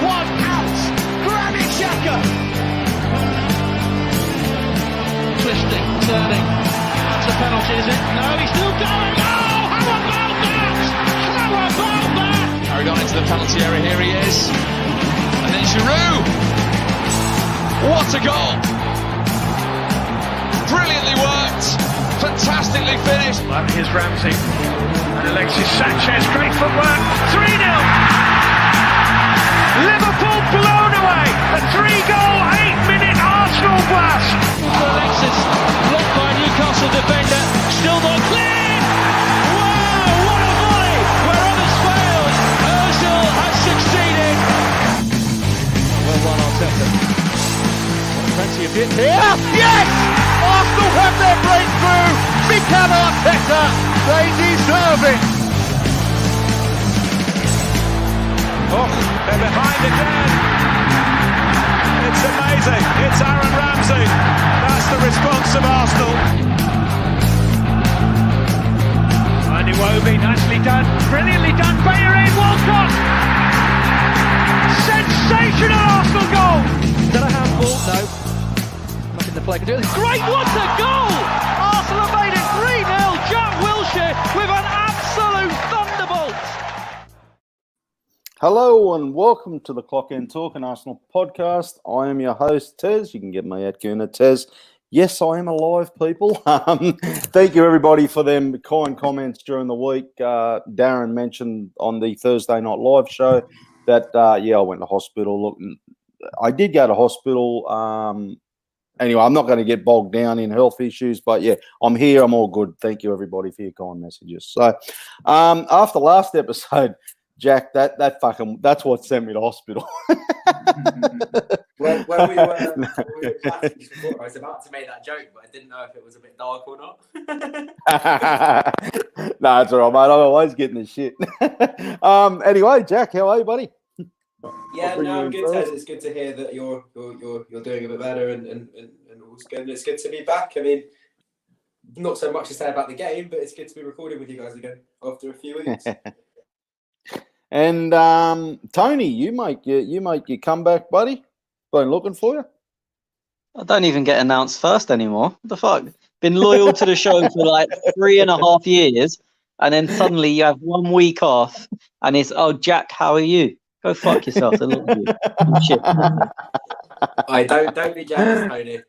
one out. Granit Xhaka. Twisting, turning. That's a penalty, is it? No, he's still going. Oh, how about that? How about that? Carried on into the penalty area. Here he is. And then Giroud. What a goal. Brilliantly worked. Fantastically finished. Well, here's Ramsey. And Alexis Sanchez. Great footwork. 3-0. Liverpool blown away. A 3-goal, 8-minute Arsenal blast. Alexis blocked by a Newcastle defender. Still not clear. Wow, what a volley. Where others failed, Ozil has succeeded. Well done, Arteta. Plenty of dip here. Yes! Arsenal have their breakthrough. Mikel Arteta. They deserve it. Oh, they're behind again. It's amazing. It's Aaron Ramsey. That's the response of Arsenal. Iwobi, nicely done. Brilliantly done. Bayern Walcott. Sensational Arsenal goal. Is that a handball? No. Nothing the play can do. Great, what a goal! Arsenal have made it 3-0. Jack Wilshere with an absolute thunderbolt. Hello and welcome to the Clock End Talk, an Arsenal podcast. I am your host, Tez. You can get me at Gooner Tez. Yes, I am alive, people. Thank you, everybody, for them kind comments during the week. Darren mentioned on the Thursday Night Live show that, I went to hospital. Look, I did go to hospital. Anyway, I'm not going to get bogged down in health issues, but yeah, I'm here. I'm all good. Thank you, everybody, for your kind messages. So after last episode, Jack, that's what sent me to hospital. when we were chatting before, I was about to make that joke, but I didn't know if it was a bit dark or not. No, it's all right, mate. I'm always getting the shit. Anyway, Jack, how are you, buddy? Yeah, no, I'm good, Ted. It's good to hear that you're doing a bit better and all's good. It's good to be back. I mean, not so much to say about the game, but it's good to be recording with you guys again after a few weeks. And Tony, you make your comeback, buddy. Been looking for you. I don't even get announced first anymore. What the fuck? Been loyal to the show for like 3.5 years, and then suddenly you have 1 week off, and it's Jack, how are you? Go fuck yourself. I love you. Shit. Don't be jealous, Tony.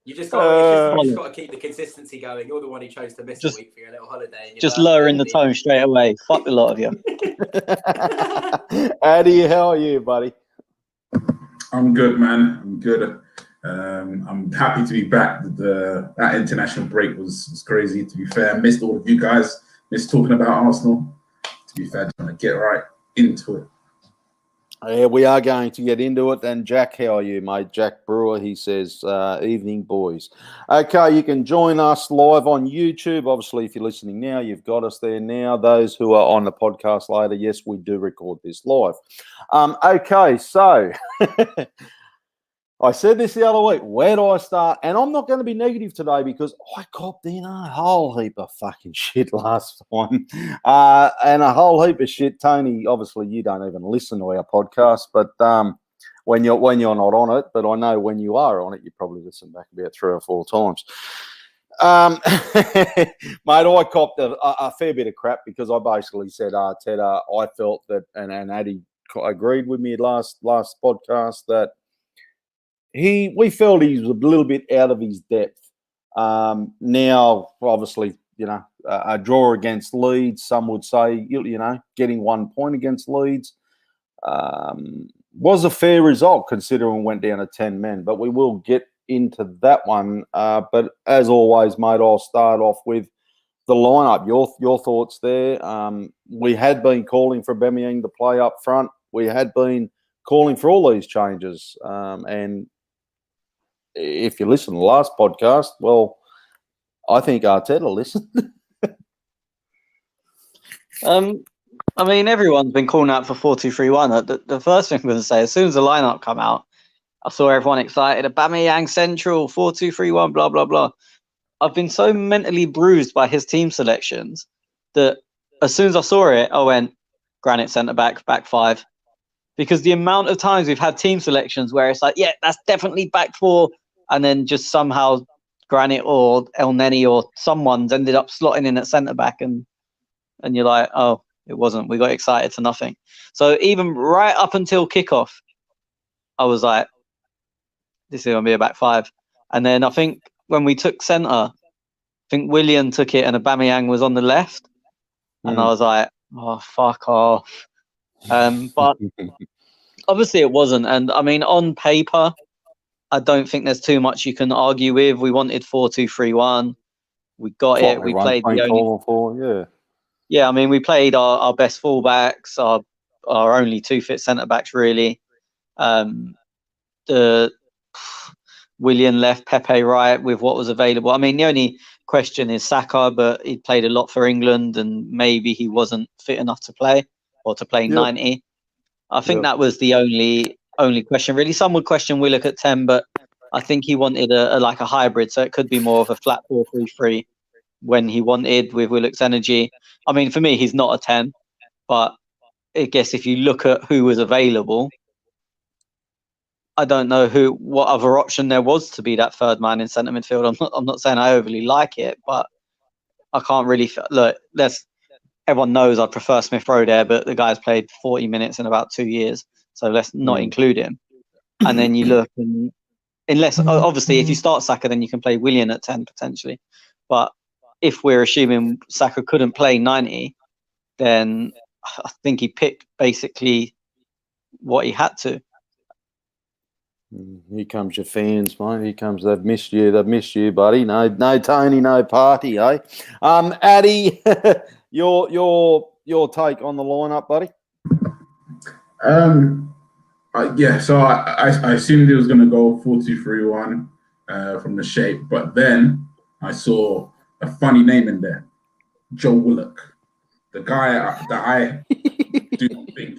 You just got to keep the consistency going. You're the one who chose to miss a week for your little holiday. Just lowering the tone straight away. Fuck the lot of you. Addy, how are you, buddy? I'm good, man. I'm good. I'm happy to be back. That international break was crazy. To be fair, missed all of you guys. Missed talking about Arsenal. To be fair, trying to get right into it. Yeah, we are going to get into it. And Jack, how are you, mate? Jack Brewer, he says, evening, boys. Okay, you can join us live on YouTube. Obviously, if you're listening now, you've got us there now. Those who are on the podcast later, yes, we do record this live. Okay, so I said this the other week. Where do I start? And I'm not going to be negative today because I copped in a whole heap of fucking shit last time. And a whole heap of shit. Tony, obviously you don't even listen to our podcast, but when you're not on it, but I know when you are on it, you probably listen back about 3 or 4 times. Mate, I copped a fair bit of crap because I basically said, Ted, I felt that, and Addy agreed with me last podcast that we felt he was a little bit out of his depth. Now, obviously, a draw against Leeds, some would say, getting 1 point against Leeds was a fair result considering we went down to 10 men. But we will get into that one. But as always, mate, I'll start off with the lineup. Your thoughts there. We had been calling for Aubameyang to play up front. We had been calling for all these changes. And if you listen to the last podcast, well, I think Arteta listened. I mean, everyone's been calling out for 4-2-3-1. The first thing I'm going to say, as soon as the lineup come out, I saw everyone excited. Aubameyang central, 4-2-3-1, blah, blah, blah. I've been so mentally bruised by his team selections that as soon as I saw it, I went, Granit centre back 5. because the amount of times we've had team selections where it's like, yeah, that's definitely back four, and then just somehow Granit or El Neni or someone's ended up slotting in at centre back, and you're like, oh, it wasn't. We got excited to nothing. So even right up until kickoff, I was like, this is going to be a back five. And then I think when we took centre, I think Willian took it and Aubameyang was on the left. And I was like, oh, fuck off. But obviously it wasn't. And I mean, on paper, I don't think there's too much you can argue with. We wanted 4-2-3-1. We got it. We played the only... Yeah, I mean, we played our best fullbacks, our only two fit centre-backs, really. The Willian left, Pepe right with what was available. I mean, the only question is Saka, but he played a lot for England and maybe he wasn't fit enough to play or to play 90. I think that was the only question, really. Some would question Willock at 10, but I think he wanted a hybrid, so it could be more of a flat 4-3-3 when he wanted with Willock's energy. I mean, for me, he's not a 10, but I guess if you look at who was available, I don't know what other option there was to be that third man in centre midfield. I'm not saying I overly like it, but I can't really look. Everyone knows I prefer Smith Rowe there, but the guy's played 40 minutes in about 2 years, so let's not include him. And then you look, and unless obviously if you start Saka, then you can play Willian at 10 potentially. But if we're assuming Saka couldn't play 90, then I think he picked basically what he had to. Here comes your fans, mate. Here comes. They've missed you, buddy. No Tony, no party, eh? Addy, your take on the lineup, buddy? Yeah. So I assumed he was going to go 4-2-3-1 from the shape, but then I saw a funny name in there, Joe Willock, the guy that I do think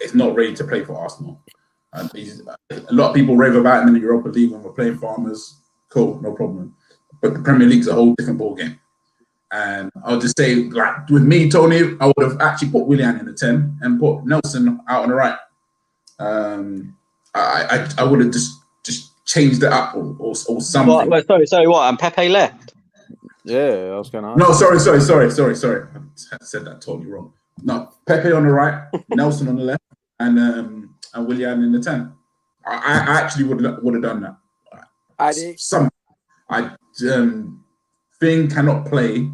is not ready to play for Arsenal. A lot of people rave about him in the Europa League when we're playing Farmers. Cool, no problem. But the Premier League's a whole different ballgame. And I'll just say, like, with me, Tony, I would have actually put Willian in the 10 and put Nelson out on the right. I would have just changed it up or something. Sorry, what? And Pepe left? Yeah, I was going to ask. No, sorry. I said that totally wrong. No, Pepe on the right, Nelson on the left, and Willian in the 10. I actually would have done that. Thing cannot play.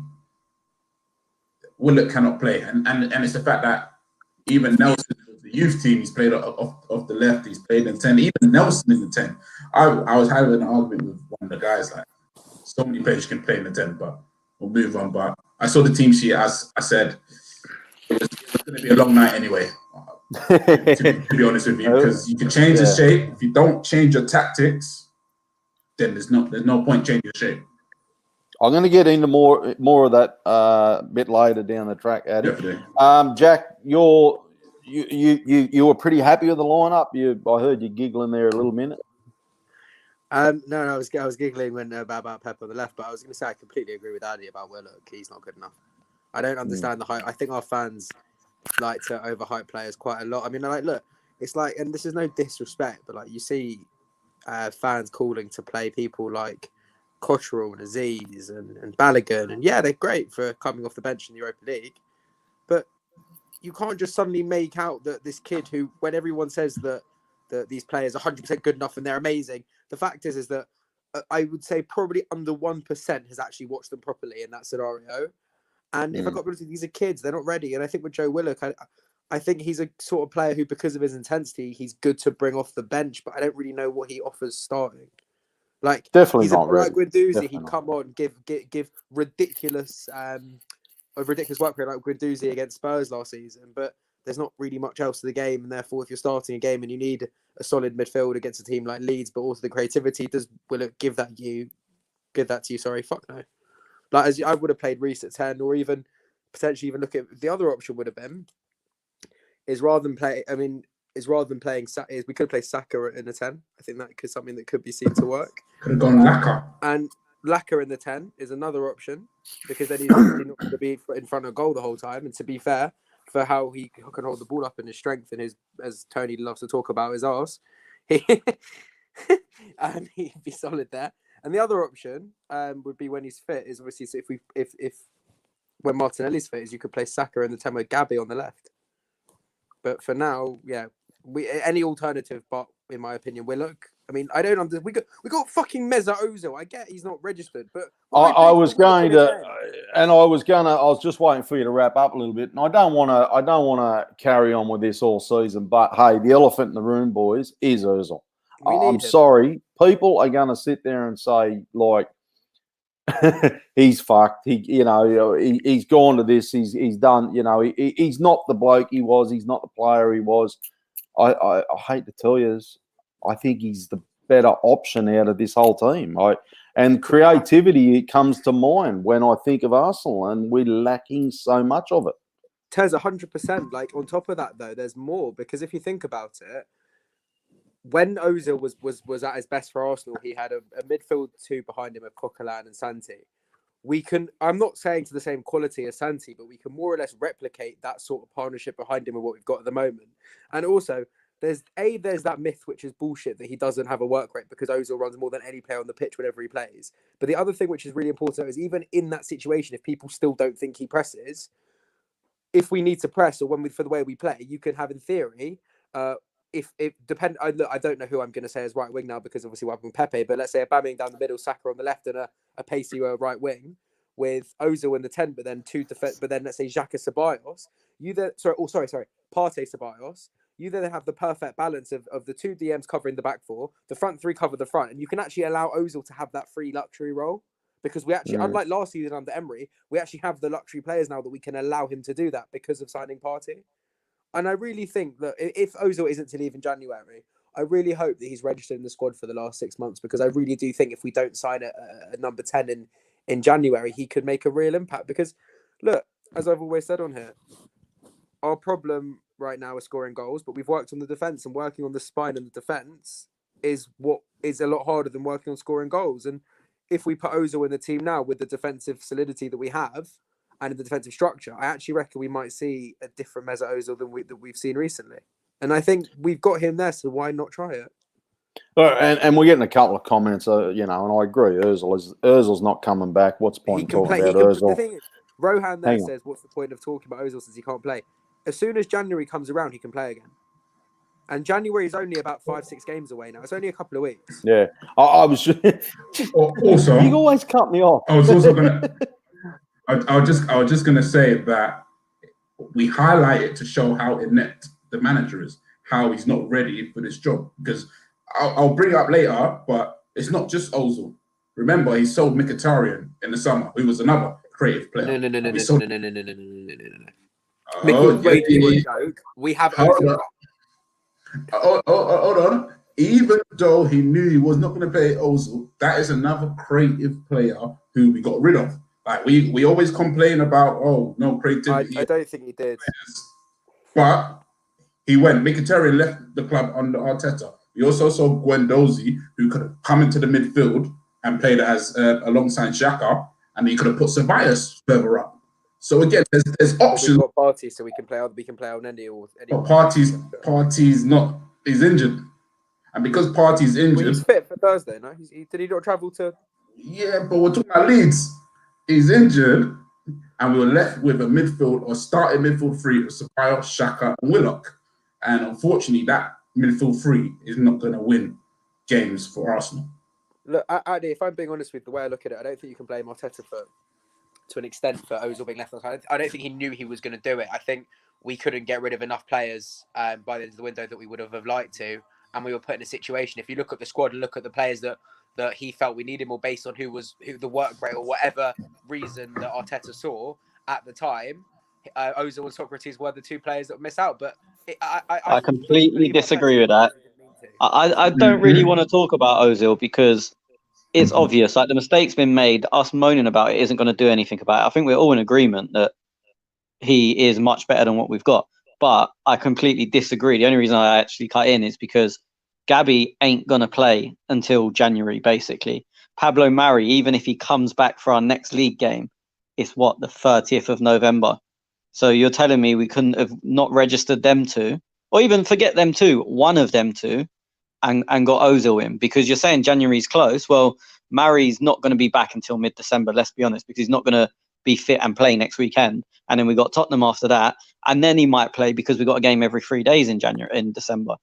Willock cannot play, and it's the fact that even Nelson, the youth team, he's played off the left. He's played in 10. Even Nelson in the 10. I was having an argument with one of the guys, like, so many players can play in the 10, but we'll move on. But I saw the team sheet, as I said, it was going to be a long night anyway. to be honest with you, because you can change the shape. If you don't change your tactics, then there's no point changing your shape. I'm going to get into more of that a bit later down the track, Addy. Definitely. Jack, you were pretty happy with the lineup. I heard you giggling there a little minute. No, I was giggling when about Pep on the left, but I was going to say I completely agree with Addy about Willock. He's not good enough. I don't understand the hype. I think our fans like to overhype players quite a lot. I mean, look, it's like, and this is no disrespect, but like you see fans calling to play people like Cottrell and Aziz and Balogun, and yeah, they're great for coming off the bench in the Europa League, but you can't just suddenly make out that this kid who, when everyone says that these players are 100% good enough and they're amazing, the fact is that I would say probably under 1% has actually watched them properly in that scenario. And if I got to be, these are kids, they're not ready. And I think with Joe Willock, I think he's a sort of player who, because of his intensity, he's good to bring off the bench, but I don't really know what he offers starting. Like, definitely he's not ready. Like Guendouzi, he'd come on, give ridiculous work rate like Guendouzi against Spurs last season, but there's not really much else to the game, and therefore if you're starting a game and you need a solid midfield against a team like Leeds, but also the creativity, does Willock give that to you? Sorry, fuck no. Like, as I would have played Reece at 10, or even potentially even look at the other option would have been is rather than playing we could play Saka in the 10. I think that could something that could be seen to work. Could have gone Laka. And Laka in the 10 is another option, because then he's obviously not going to be in front of goal the whole time. And to be fair, for how he can hold the ball up and his strength and his, as Tony loves to talk about, his arse. And he'd be solid there. And the other option would be when he's fit is obviously, so if when Martinelli's fit, is you could play Saka in the 10 with Gabby on the left. But for now, yeah, any alternative, but in my opinion, Willock. I mean, I don't understand. We got fucking Mesut Ozil. I get he's not registered, but I was just waiting for you to wrap up a little bit, and I don't want to carry on with this all season. But hey, the elephant in the room, boys, is Ozil. I'm sorry, people are going to sit there and say like he's fucked. He's gone to this. He's done. He's not the bloke he was. He's not the player he was. I hate to tell you this. I think he's the better option out of this whole team. And creativity, it comes to mind when I think of Arsenal, and we're lacking so much of it. Tez, 100%. Like, on top of that, though, there's more, because if you think about it, when Ozil was at his best for Arsenal, he had a midfield two behind him of Coquelin and Santi. I'm not saying to the same quality as Santi, but we can more or less replicate that sort of partnership behind him with what we've got at the moment. And also, there's that myth, which is bullshit, that he doesn't have a work rate because Ozil runs more than any player on the pitch whenever he plays. But the other thing which is really important is, even in that situation, if people still don't think he presses, if we need to press or for the way we play, you can have, in theory, I don't know who I'm going to say as right wing now, because obviously we're having Pepe, but let's say Aubameyang down the middle, Saka on the left, and a pacey right wing with Ozil in the 10, but then let's say Xhaka Ceballos. Partey Ceballos. You then have the perfect balance of the two DMs covering the back four, the front three cover the front, and you can actually allow Ozil to have that free luxury role, because we actually, unlike last season under Emery, we actually have the luxury players now that we can allow him to do that because of signing Partey. And I really think that if Ozil isn't to leave in January, I really hope that he's registered in the squad for the last 6 months, because I really do think if we don't sign a number 10 in January, he could make a real impact. Because, look, as I've always said on here, our problem right now is scoring goals, but we've worked on the defence, and working on the spine and the defence is what is a lot harder than working on scoring goals. And if we put Ozil in the team now with the defensive solidity that we have and in the defensive structure, I actually reckon we might see a different Mesut Ozil than we've seen recently. And I think we've got him there, so why not try it? And we're getting a couple of comments, and I agree. Ozil's not coming back. What's the point of talking about Ozil? The thing is, Rohan there says, what's the point of talking about Ozil since he can't play? As soon as January comes around, he can play again. And January is only about 5-6 games away now. It's only a couple of weeks. Yeah. I was also, you always cut me off. I was also just gonna say that we highlight it to show how inept the manager is, how he's not ready for this job. Because I'll bring it up later, but it's not just Ozil. Remember, he sold Mkhitaryan in the summer, who was another creative player. No. We have Ozil. Hold on. Even though he knew he was not going to play Ozil, that is another creative player who we got rid of. Like we always complain about, no creativity. I don't think he did. But he went. Mkhitaryan left the club under Arteta. We also saw Guendouzi, who could have come into the midfield and played as alongside Xhaka, and he could have put Ceballos further up. So again, there's options. We've got Partey, so we can play on any. But Partey's not. He's injured, and because Partey's injured, he's fit for Thursday. No, did he not travel to? Yeah, but we're talking about Leeds. He's injured, and we were left with a midfield or starting midfield three of Ceballos, Xhaka, and Willock. And unfortunately, that midfield three is not going to win games for Arsenal. Look, Andy, if I'm being honest with the way I look at it, I don't think you can blame Arteta to an extent for Ozil being left on the side. I don't think he knew he was going to do it. I think we couldn't get rid of enough players by the end of the window that we would have liked to, and we were put in a situation. If you look at the squad and look at the players that he felt we needed more based on who the work rate or whatever reason that Arteta saw at the time, Ozil and Socrates were the two players that miss out. But I completely disagree with that. I don't really want to talk about Ozil because it's obvious. Like, the mistake's been made. Us moaning about it isn't going to do anything about it. I think we're all in agreement that he is much better than what we've got. But I completely disagree. The only reason I actually cut in is because Gabby ain't going to play until January, basically. Pablo Mari, even if he comes back for our next league game, it's the 30th of November. So you're telling me we couldn't have not registered them two, or even forget them two, one of them two, and got Ozil in, because you're saying January's close. Well, Mary's not going to be back until mid-December, let's be honest, because he's not going to be fit and play next weekend. And then we got Tottenham after that, and then he might play because we got a game every 3 days in December.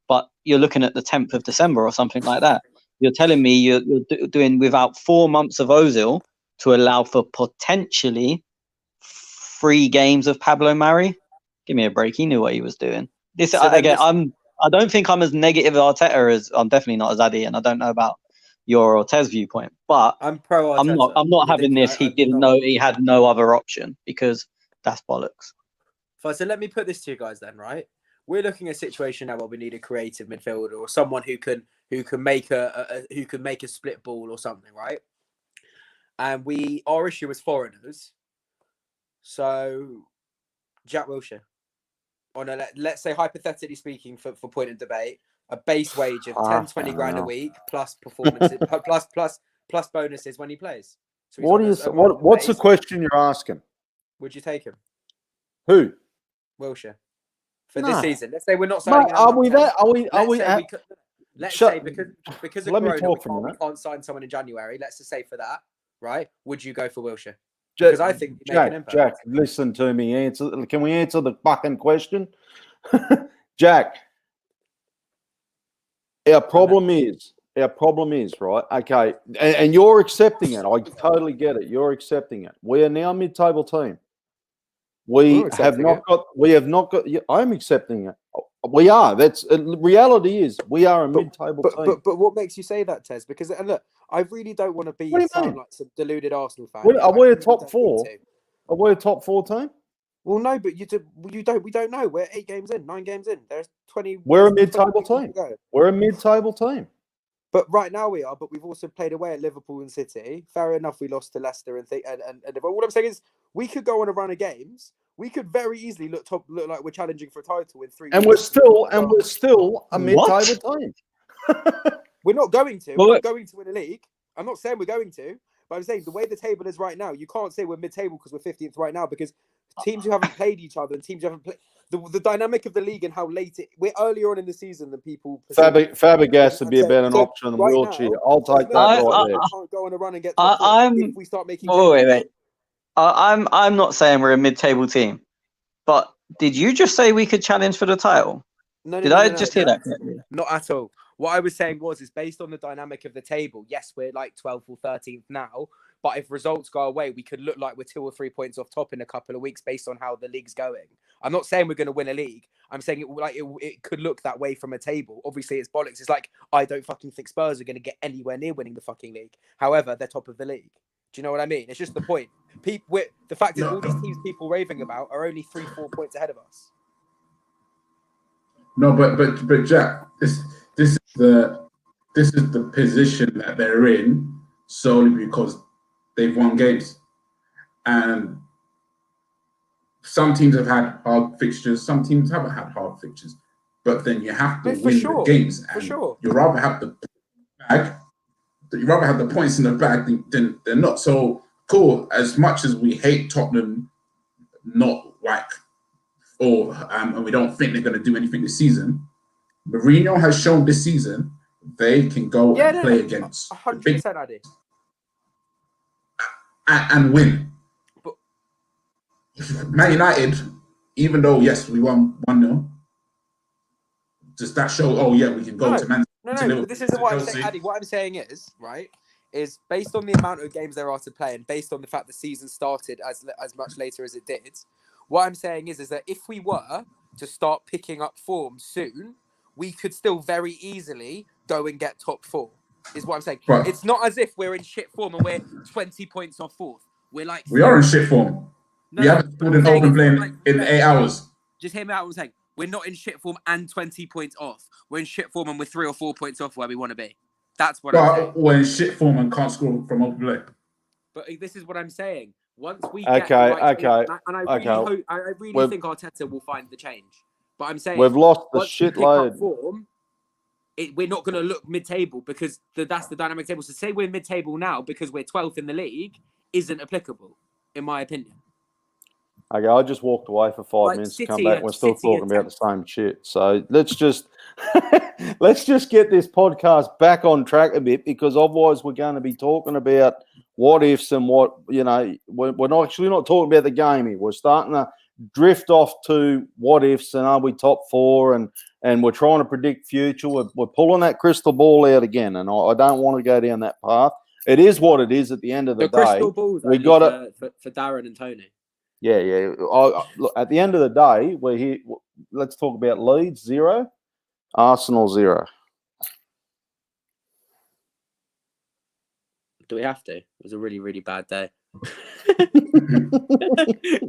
But you're looking at the 10th of December or something like that. You're telling me you're doing without 4 months of Ozil to allow for potentially 3 games of Pablo Mari? Give me a break. He knew what he was doing. I don't think I'm as negative Arteta as I'm definitely not as Addy, and I don't know about your Ortez viewpoint, but I'm pro Arteta. I'm not having this. He didn't know he had no other option, because that's bollocks. So let me put this to you guys then, right? We're looking at a situation now where we need a creative midfielder or someone who can make a split ball or something, right? And our issue is foreigners. So Jack Wilshere, on a let's say hypothetically speaking, for point of debate, a base wage of 10, 20 grand a week plus performances plus bonuses when he plays. So what's the question you're asking? Would you take him? Who? Wilshere. For this season. Let's say we're not signing. Let's say because of Corona we can't sign someone in January. Let's just say for that, right? Would you go for Wilshere? Because I think Jack, listen to me. Can we answer the fucking question? Jack, our problem is right. Okay, and you're accepting it. I totally get it. You're accepting it. We are now a mid-table team. We have not got. I'm accepting it. We are. That's reality. Is we are a mid-table team. But what makes you say that, Tez? Because and look, I really don't want to sound like some deluded Arsenal fan. Are we a top 4? Are we a top 4 team? Well, no, but you don't. We don't know. We're 8 games in, 9 games in. There's 20. We're a mid-table team. We're a mid-table team. But right now we are. But we've also played away at Liverpool and City. Fair enough. We lost to Leicester and what I'm saying is we could go on a run of games. We could very easily look like we're challenging for a title in 3 weeks. And we're still a mid-table team. We're not going to. We're not going to win a league. I'm not saying we're going to, but I'm saying the way the table is right now, you can't say we're mid-table because we're 15th right now, because teams who haven't played each other and teams who haven't played the dynamic of the league and how late we're earlier on in the season than people. Fabregas would be a better option than Wilshere. I'll take that right there. Can't go on a run and get. If we start making. Wait. I'm not saying we're a mid-table team, but did you just say we could challenge for the title? No, did I just hear that correctly? Not at all. What I was saying is based on the dynamic of the table. Yes, we're like 12th or 13th now, but if results go away, we could look like we're 2 or 3 points off top in a couple of weeks based on how the league's going. I'm not saying we're going to win a league. I'm saying it could look that way from a table. Obviously, it's bollocks. It's like I don't fucking think Spurs are going to get anywhere near winning the fucking league. However, they're top of the league. Do you know what I mean? It's just the point. The fact is, all these teams people raving about are only 3-4 points ahead of us. No, but Jack, this is the position that they're in solely because they've won games, and some teams have had hard fixtures, some teams haven't had hard fixtures. But then you have to win the games, and you rather have the bag. You rather have the points in the bag than not. So cool. As much as we hate Tottenham, and we don't think they're going to do anything this season, Mourinho has shown this season they can go and play against 100%, Addy, and win. But Man United, even though yes we won 1-0, does that show? Oh yeah, we can go to Man. No. But this isn't what I'm saying, Addy. What I'm saying is based on the amount of games there are to play, and based on the fact the season started as much later as it did. What I'm saying is that if we were to start picking up form soon, we could still very easily go and get top 4. Is what I'm saying. Right. It's not as if we're in shit form and we're 20 points off 4th. We are in shit form. We haven't scored an open play in 8 hours. Just hear me out. What I'm saying. We're not in shit form and 20 points off. We're in shit form and we're 3 or 4 points off where we want to be. That's what I'm saying. We're in shit form and can't score from open play. But this is what I'm saying. Once we okay, and I really think Arteta will find the change. But I'm saying we've lost the shitload. We're not going to look mid-table because that's the dynamic table. So say we're mid-table now because we're 12th in the league isn't applicable, in my opinion. Okay, I just walked away for 5 minutes to come back. We're still talking about the same shit. So let's just get this podcast back on track a bit, because otherwise we're going to be talking about what ifs and what, we're not actually not talking about the game here. We're starting to drift off to what ifs and are we top four, and we're trying to predict future. We're pulling that crystal ball out again, and I don't want to go down that path. It is what it is at the end of the day. Crystal balls we got it for Darren and Tony. Yeah. Look, at the end of the day, we're here. Let's talk about Leeds 0, Arsenal 0. Do we have to? It was a really, really bad day. Can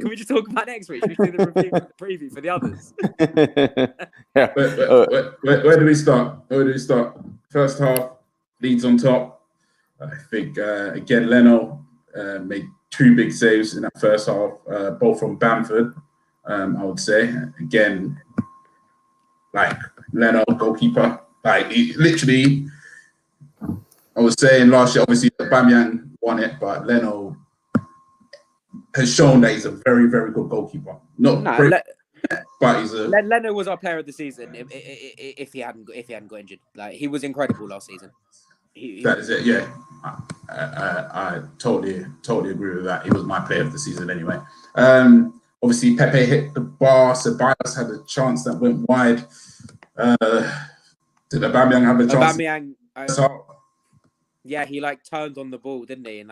we just talk about next week? Should we do the preview for the others? Yeah. Where do we start? First half, Leeds on top. I think, again, Leno made 2 big saves in that first half, both from Bamford, I would say. Again, like, Leno, goalkeeper. Like, he, literally, I was saying last year, obviously, Aubameyang won it, but Leno has shown that he's a very, very good goalkeeper. But he's a... Leno was our player of the season if he hadn't got injured. Like, he was incredible last season. That is it, yeah. I totally agree with that. He was my player of the season anyway. Obviously, Pepe hit the bar. Ceballos had a chance that went wide. Did Aubameyang have a chance? Aubameyang, yeah, he turned on the ball, didn't he? And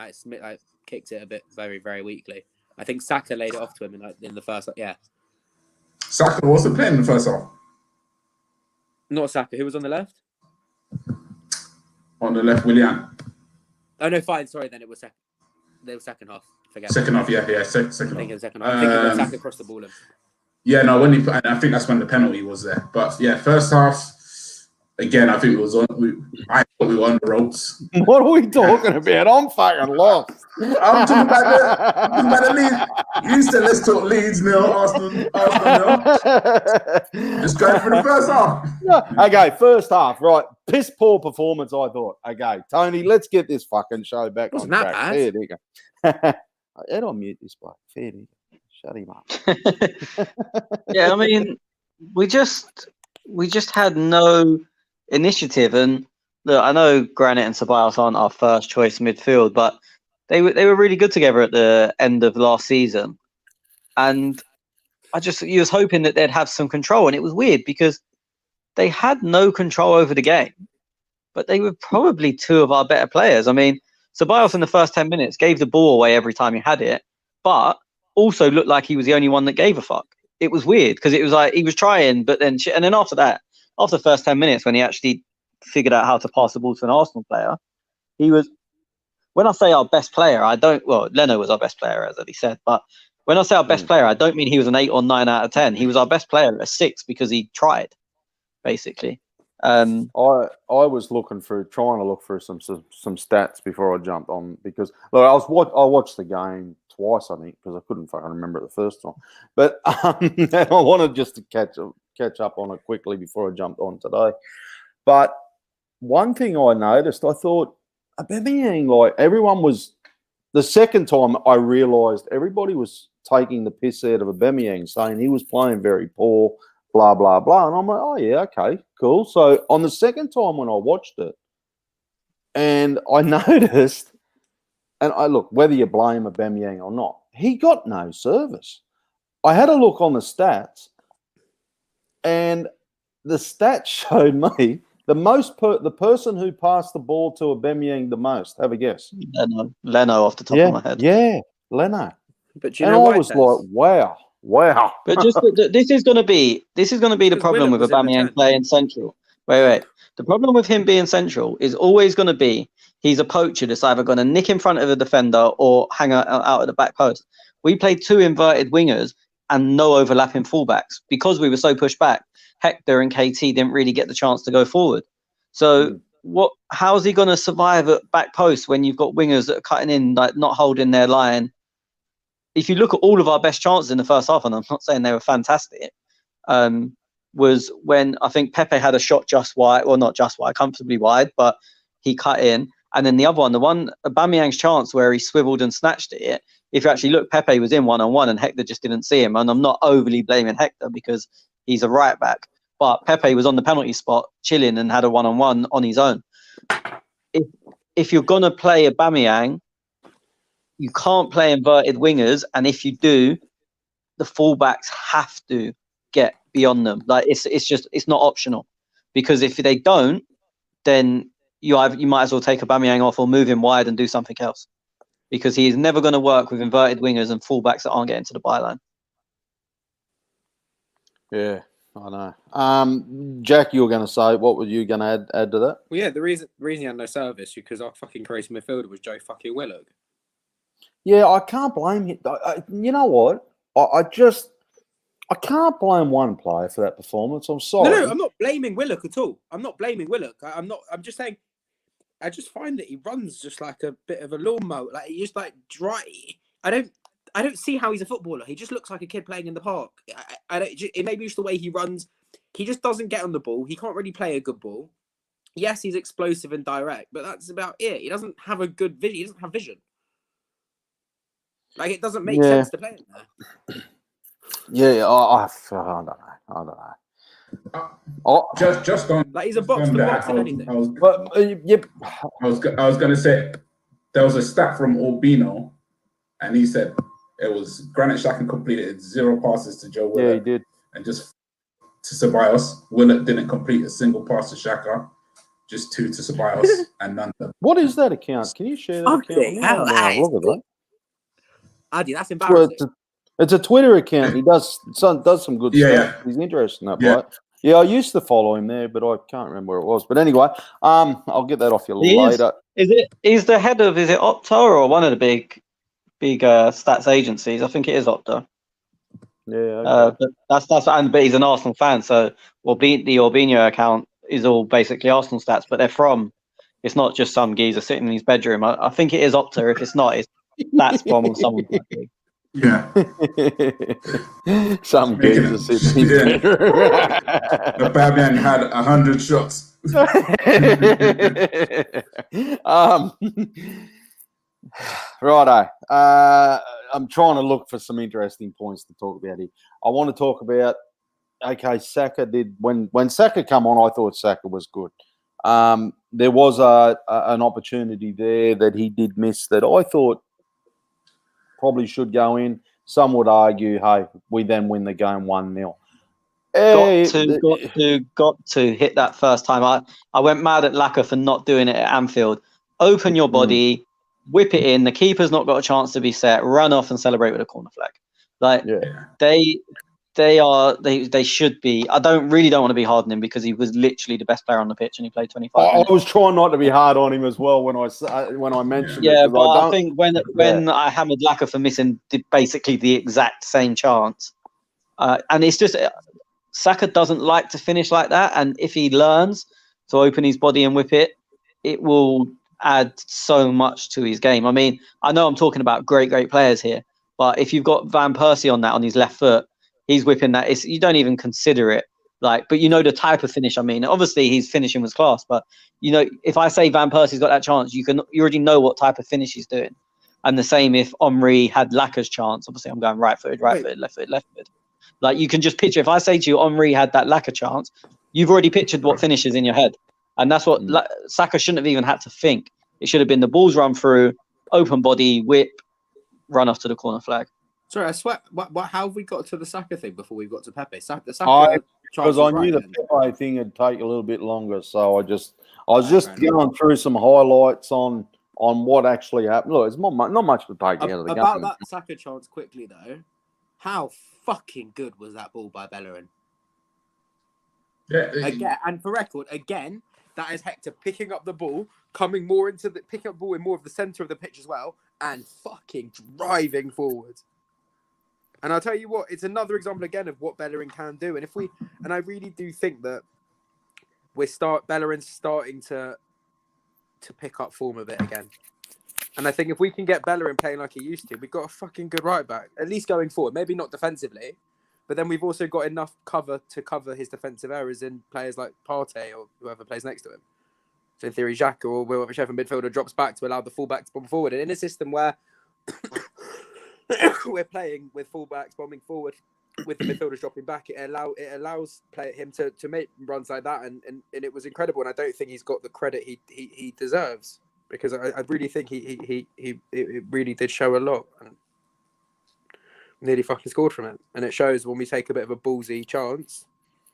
kicked it a bit very, very weakly. I think Saka laid it off to him in the first. Yeah. Saka wasn't playing in the first half. Not Saka. Who was on the left? On the left, Willian. Oh no, fine. Sorry, then it was second. They were second half. Forget. Second half, yeah. Second half. I think second half. I think when Saka crossed the ball in. Yeah, no. I think that's when the penalty was there. But yeah, first half. Again, I think it was on. I thought we were on the ropes. What are we talking about? I'm fucking lost. I'm talking about the Leeds. You said let's talk Leeds nil, Arsenal nil. Just going for the first half. Yeah. Okay, first half, right. Piss poor performance, I thought. Okay, Tony, let's get this fucking show back on track. Fair dinkum. I'd on mute this bloke. Fair dinkum. Shut him up. Yeah, I mean, we just had no initiative, and look, I know Granit and Ceballos aren't our first choice midfield, but they were really good together at the end of last season, and you was hoping that they'd have some control, and it was weird because they had no control over the game, but they were probably 2 of our better players. I mean, Ceballos in the first 10 minutes gave the ball away every time he had it, but also looked like he was the only one that gave a fuck. It was weird because it was like he was trying, but then and then after that. After the first 10 minutes, when he actually figured out how to pass the ball to an Arsenal player, he was, when I say our best player, Leno was our best player, as he said, but when I say our best player, I don't mean he was an 8 or 9 out of 10. He was our best player at a 6 because he tried, basically. I was trying to look for some stats before I jumped on, because look, I watched the game twice, I think, because I couldn't fucking remember it the first time. But I wanted just to catch up on it quickly before I jumped on today. But one thing I noticed, I thought, Aubameyang, everyone was, the second time I realised everybody was taking the piss out of Aubameyang, saying he was playing very poor, blah, blah, blah. And I'm like, oh, yeah, okay, cool. So on the second time when I watched it, and I noticed, and look, whether you blame Aubameyang or not, he got no service. I had a look on the stats, and the stats showed me the person who passed the ball to Aubameyang the most. Have a guess. Leno off the top of my head. Yeah, Leno. But you know, I was like, wow. But just this is going to be the problem with Aubameyang playing central. Wait. The problem with him being central is always going to be he's a poacher that's either going to nick in front of a defender or hang out at the back post. We played 2 inverted wingers and no overlapping fullbacks because we were so pushed back. Hector and KT didn't really get the chance to go forward. So how's he going to survive at back post when you've got wingers that are cutting in, not holding their line? If you look at all of our best chances in the first half, and I'm not saying they were fantastic, was when I think Pepe had a shot just wide, well, not just wide, comfortably wide, but he cut in. And then the other one, Aubameyang's chance where he swiveled and snatched it. If you actually look, Pepe was in 1-on-1 and Hector just didn't see him. And I'm not overly blaming Hector because he's a right back. But Pepe was on the penalty spot, chilling, and had a 1-on-1 on his own. If you're going to play Aubameyang, you can't play inverted wingers. And if you do, the fullbacks have to get beyond them. Like it's not optional. Because if they don't, then you might as well take Aubameyang off or move him wide and do something else. Because he's never going to work with inverted wingers and fullbacks that aren't getting to the byline. Yeah, I know. Jack, you were going to say, what were you going to add to that? Well, yeah, the reason he had no service because our fucking creative midfielder was Joe fucking Willock. Yeah, I can't blame him. You know what? I can't blame one player for that performance. I'm sorry. No, I'm not blaming Willock at all. I'm not blaming Willock. I'm just saying. I just find that he runs just like a bit of a lawnmower. Like he's just like dry. I don't see how he's a footballer. He just looks like a kid playing in the park. It may be just the way he runs. He just doesn't get on the ball. He can't really play a good ball. Yes, he's explosive and direct, but that's about it. He doesn't have a good vision. He doesn't have vision. Like it doesn't make sense to play him there. Yeah, I don't know. Just going. Like he's a box to box, if anything. I was going to say there was a stat from Orbino, and he said it was Granit Xhaka completed 0 passes to Joe Willock. Yeah, he did. And just to Ceballos, Willock didn't complete a single pass to Xhaka, just 2 to Ceballos, and none to. What is that account? Can you share that account? Look at that. Adi, that's embarrassing. It's a Twitter account. He does some good stuff. Yeah. He's interested in that, right? Yeah, I used to follow him there, but I can't remember where it was. But anyway, I'll get that off you later. Is the head of Opta or one of the big stats agencies? I think it is Opta. Yeah, okay. But he's an Arsenal fan, so the Orbino account is all basically Arsenal stats, but it's not just some geezer sitting in his bedroom. I think it is Opta. If it's not, it's stats from someone. Yeah. Some geezer sitting in his bedroom. The bad man had 100 shots. Righto. I'm trying to look for some interesting points to talk about here. I want to talk about, Saka did, when Saka come on, I thought Saka was good. There was an opportunity there that he did miss that I thought probably should go in. Some would argue, hey, we then win the game 1-0. Got to hit that first time. I went mad at Laka for not doing it at Anfield. Open your body, whip it in. The keeper's not got a chance to be set. Run off and celebrate with a corner flag. They should be. I don't want to be hard on him because he was literally the best player on the pitch and he played 25 minutes. I was trying not to be hard on him as well when I mentioned it. Yeah, but I think when I hammered Laka for missing basically the exact same chance, and it's just Saka doesn't like to finish like that, and if he learns to open his body and whip it, it will add so much to his game. I mean, I know I'm talking about great players here, but if you've got Van Persie on his left foot, he's whipping that. You don't even consider it. But you know the type of finish. I mean, obviously his finishing was class, but you know, if I say Van Persie's got that chance, you already know what type of finish he's doing. And the same if Omri had Laka's chance. Obviously, I'm going right footed, left footed. Like you can just picture. If I say to you, Omri had that Laka chance, you've already pictured what finishes in your head, and that's what Saka shouldn't have even had to think. It should have been the balls run through, open body, whip, run off to the corner flag. Sorry, I swear. How have we got to the Saka thing before we got to Pepe? Because I knew the Pepe thing would take a little bit longer, so I was just going through some highlights on what actually happened. Look, it's not much to take out of the game. About that Saka chance quickly though, how fucking good was that ball by Bellerin? Yeah. Again, and for record, that is Hector picking up the ball, picking up the ball in more of the centre of the pitch as well, and fucking driving forward. And I'll tell you what, it's another example again of what Bellerin can do. And I really do think that Bellerin's starting to pick up form a bit again. And I think if we can get Bellerin playing like he used to, we've got a fucking good right back, at least going forward. Maybe not defensively, but then we've also got enough cover to cover his defensive errors in players like Partey or whoever plays next to him. So in theory, Xhaka or whichever midfielder drops back to allow the fullback to bomb forward. And in a system where we're playing with fullbacks bombing forward, with the midfielders dropping back, it allows him to make runs like that, and it was incredible. And I don't think he's got the credit he deserves, because I really think he really did show a lot, and nearly fucking scored from it. And it shows when we take a bit of a ballsy chance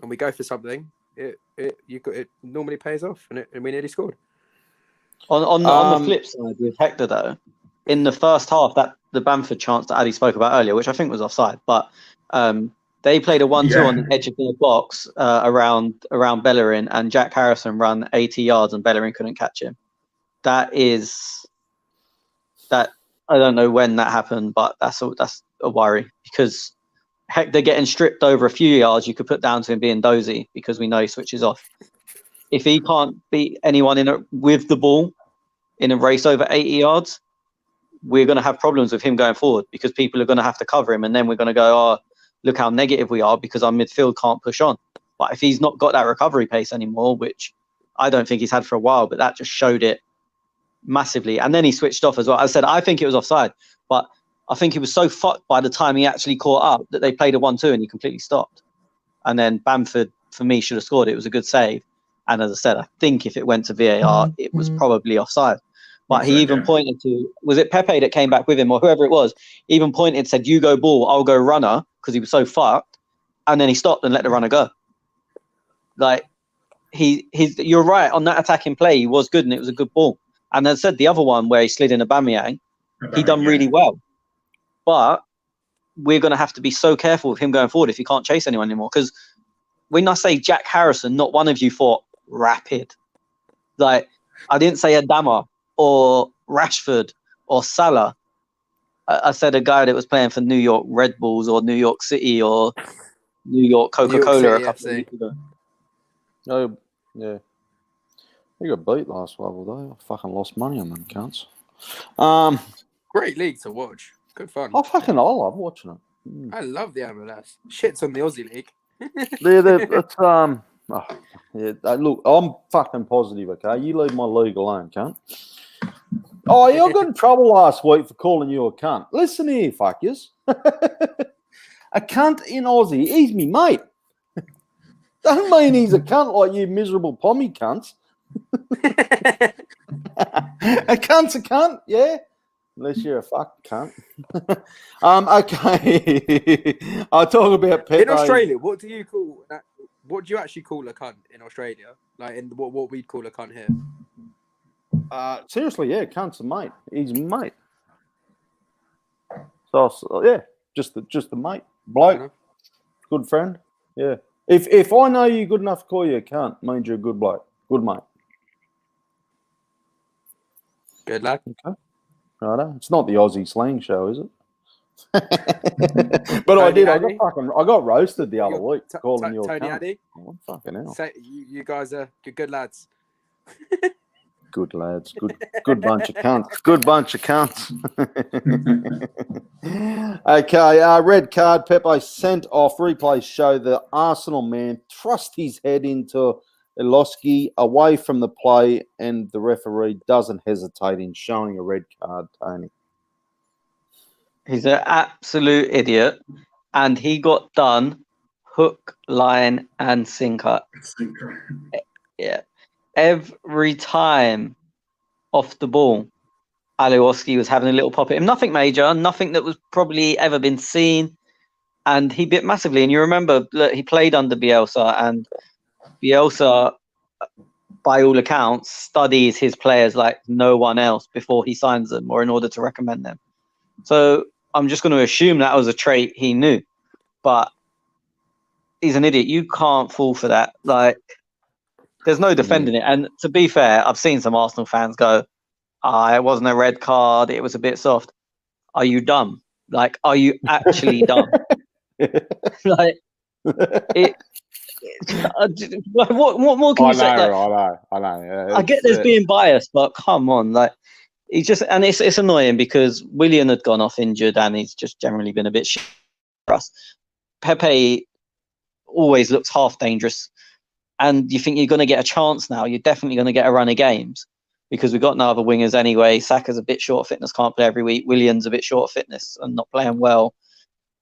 and we go for something, it normally pays off, and we nearly scored. On the flip side with Hector though, in the first half, that the Bamford chance that Addy spoke about earlier, which I think was offside, but they played a 1-2 on the edge of the box around Bellerin, and Jack Harrison ran 80 yards and Bellerin couldn't catch him. That I don't know when that happened, but that's a worry, because Hector getting stripped over a few yards, you could put down to him being dozy, because we know he switches off. If he can't beat anyone with the ball in a race over 80 yards, we're going to have problems with him going forward, because people are going to have to cover him, and then we're going to go, oh, look how negative we are because our midfield can't push on. But if he's not got that recovery pace anymore, which I don't think he's had for a while, but that just showed it massively. And then he switched off as well. As I said, I think it was offside, but I think he was so fucked by the time he actually caught up that they played a 1-2 and he completely stopped. And then Bamford, for me, should have scored. It was a good save. And as I said, I think if it went to VAR, it was probably offside. But he even pointed to, was it Pepe that came back with him or whoever it was, even pointed, said, you go ball, I'll go runner, because he was so fucked. And then he stopped and let the runner go. Like, you're right, on that attacking play, he was good and it was a good ball. And as I said, the other one where he slid in Aubameyang, he done really well. But we're going to have to be so careful with him going forward if he can't chase anyone anymore. Because when I say Jack Harrison, not one of you thought rapid. Like, I didn't say Adama or Rashford or Salah. I said a guy that was playing for New York Red Bulls or New York City or New York Coca-Cola a couple of weeks ago. Oh, yeah. We got beat last level, though. I fucking lost money on them cunts. Great league to watch. Good fun. I love watching it. I love the MLS. Shit's on the Aussie league. Look, I'm fucking positive, okay? You leave my league alone, cunt. Oh, yeah, I got in trouble last week for calling you a cunt. Listen here, fuckers. A cunt in Aussie, he's me mate. Don't mean he's a cunt like you miserable pommy cunts. A cunt's a cunt, yeah? Unless you're a fucking cunt. Okay. I'll talk about Pepe. In Australia, what do you call that? What do you actually call a cunt in Australia? Like in what we'd call a cunt here? Seriously, yeah, cunt's a mate. He's a mate. So yeah, just the mate, bloke, good friend. Yeah. If I know you good enough to call you a cunt, means you're a good bloke, good mate. Good lad. Okay. Righto. It's not the Aussie slang show, is it? But I got roasted the other week calling you a cunt. Addy. Oh, fucking hell. Say, you guys are good lads. Good lads. Good bunch of cunts. Good bunch of cunts. Okay, red card. Pepe sent off. Replays show the Arsenal man thrust his head into Eloski away from the play, and the referee doesn't hesitate in showing a red card, Tony. He's an absolute idiot, and he got done hook, line, and sinker. Yeah. Every time off the ball, Alioski was having a little pop at him. Nothing major, nothing that was probably ever been seen, and he bit massively. And you remember that he played under Bielsa, and Bielsa, by all accounts, studies his players like no one else before he signs them or in order to recommend them. So I'm just going to assume that was a trait he knew, but he's an idiot. You can't fall for that. Like, there's no defending it. And to be fair, I've seen some Arsenal fans go, it wasn't a red card, it was a bit soft. Are you dumb? Like, are you actually dumb? Like, what more can you say? Like, I know. I get there's being biased, but come on, like, he just, and it's annoying because Willian had gone off injured and he's just generally been a bit shit for us. Pepe always looks half dangerous. and you think you're going to get a chance now. You're definitely going to get a run of games because we've got no other wingers anyway. Saka's a bit short of fitness, can't play every week. Willian's a bit short of fitness and not playing well.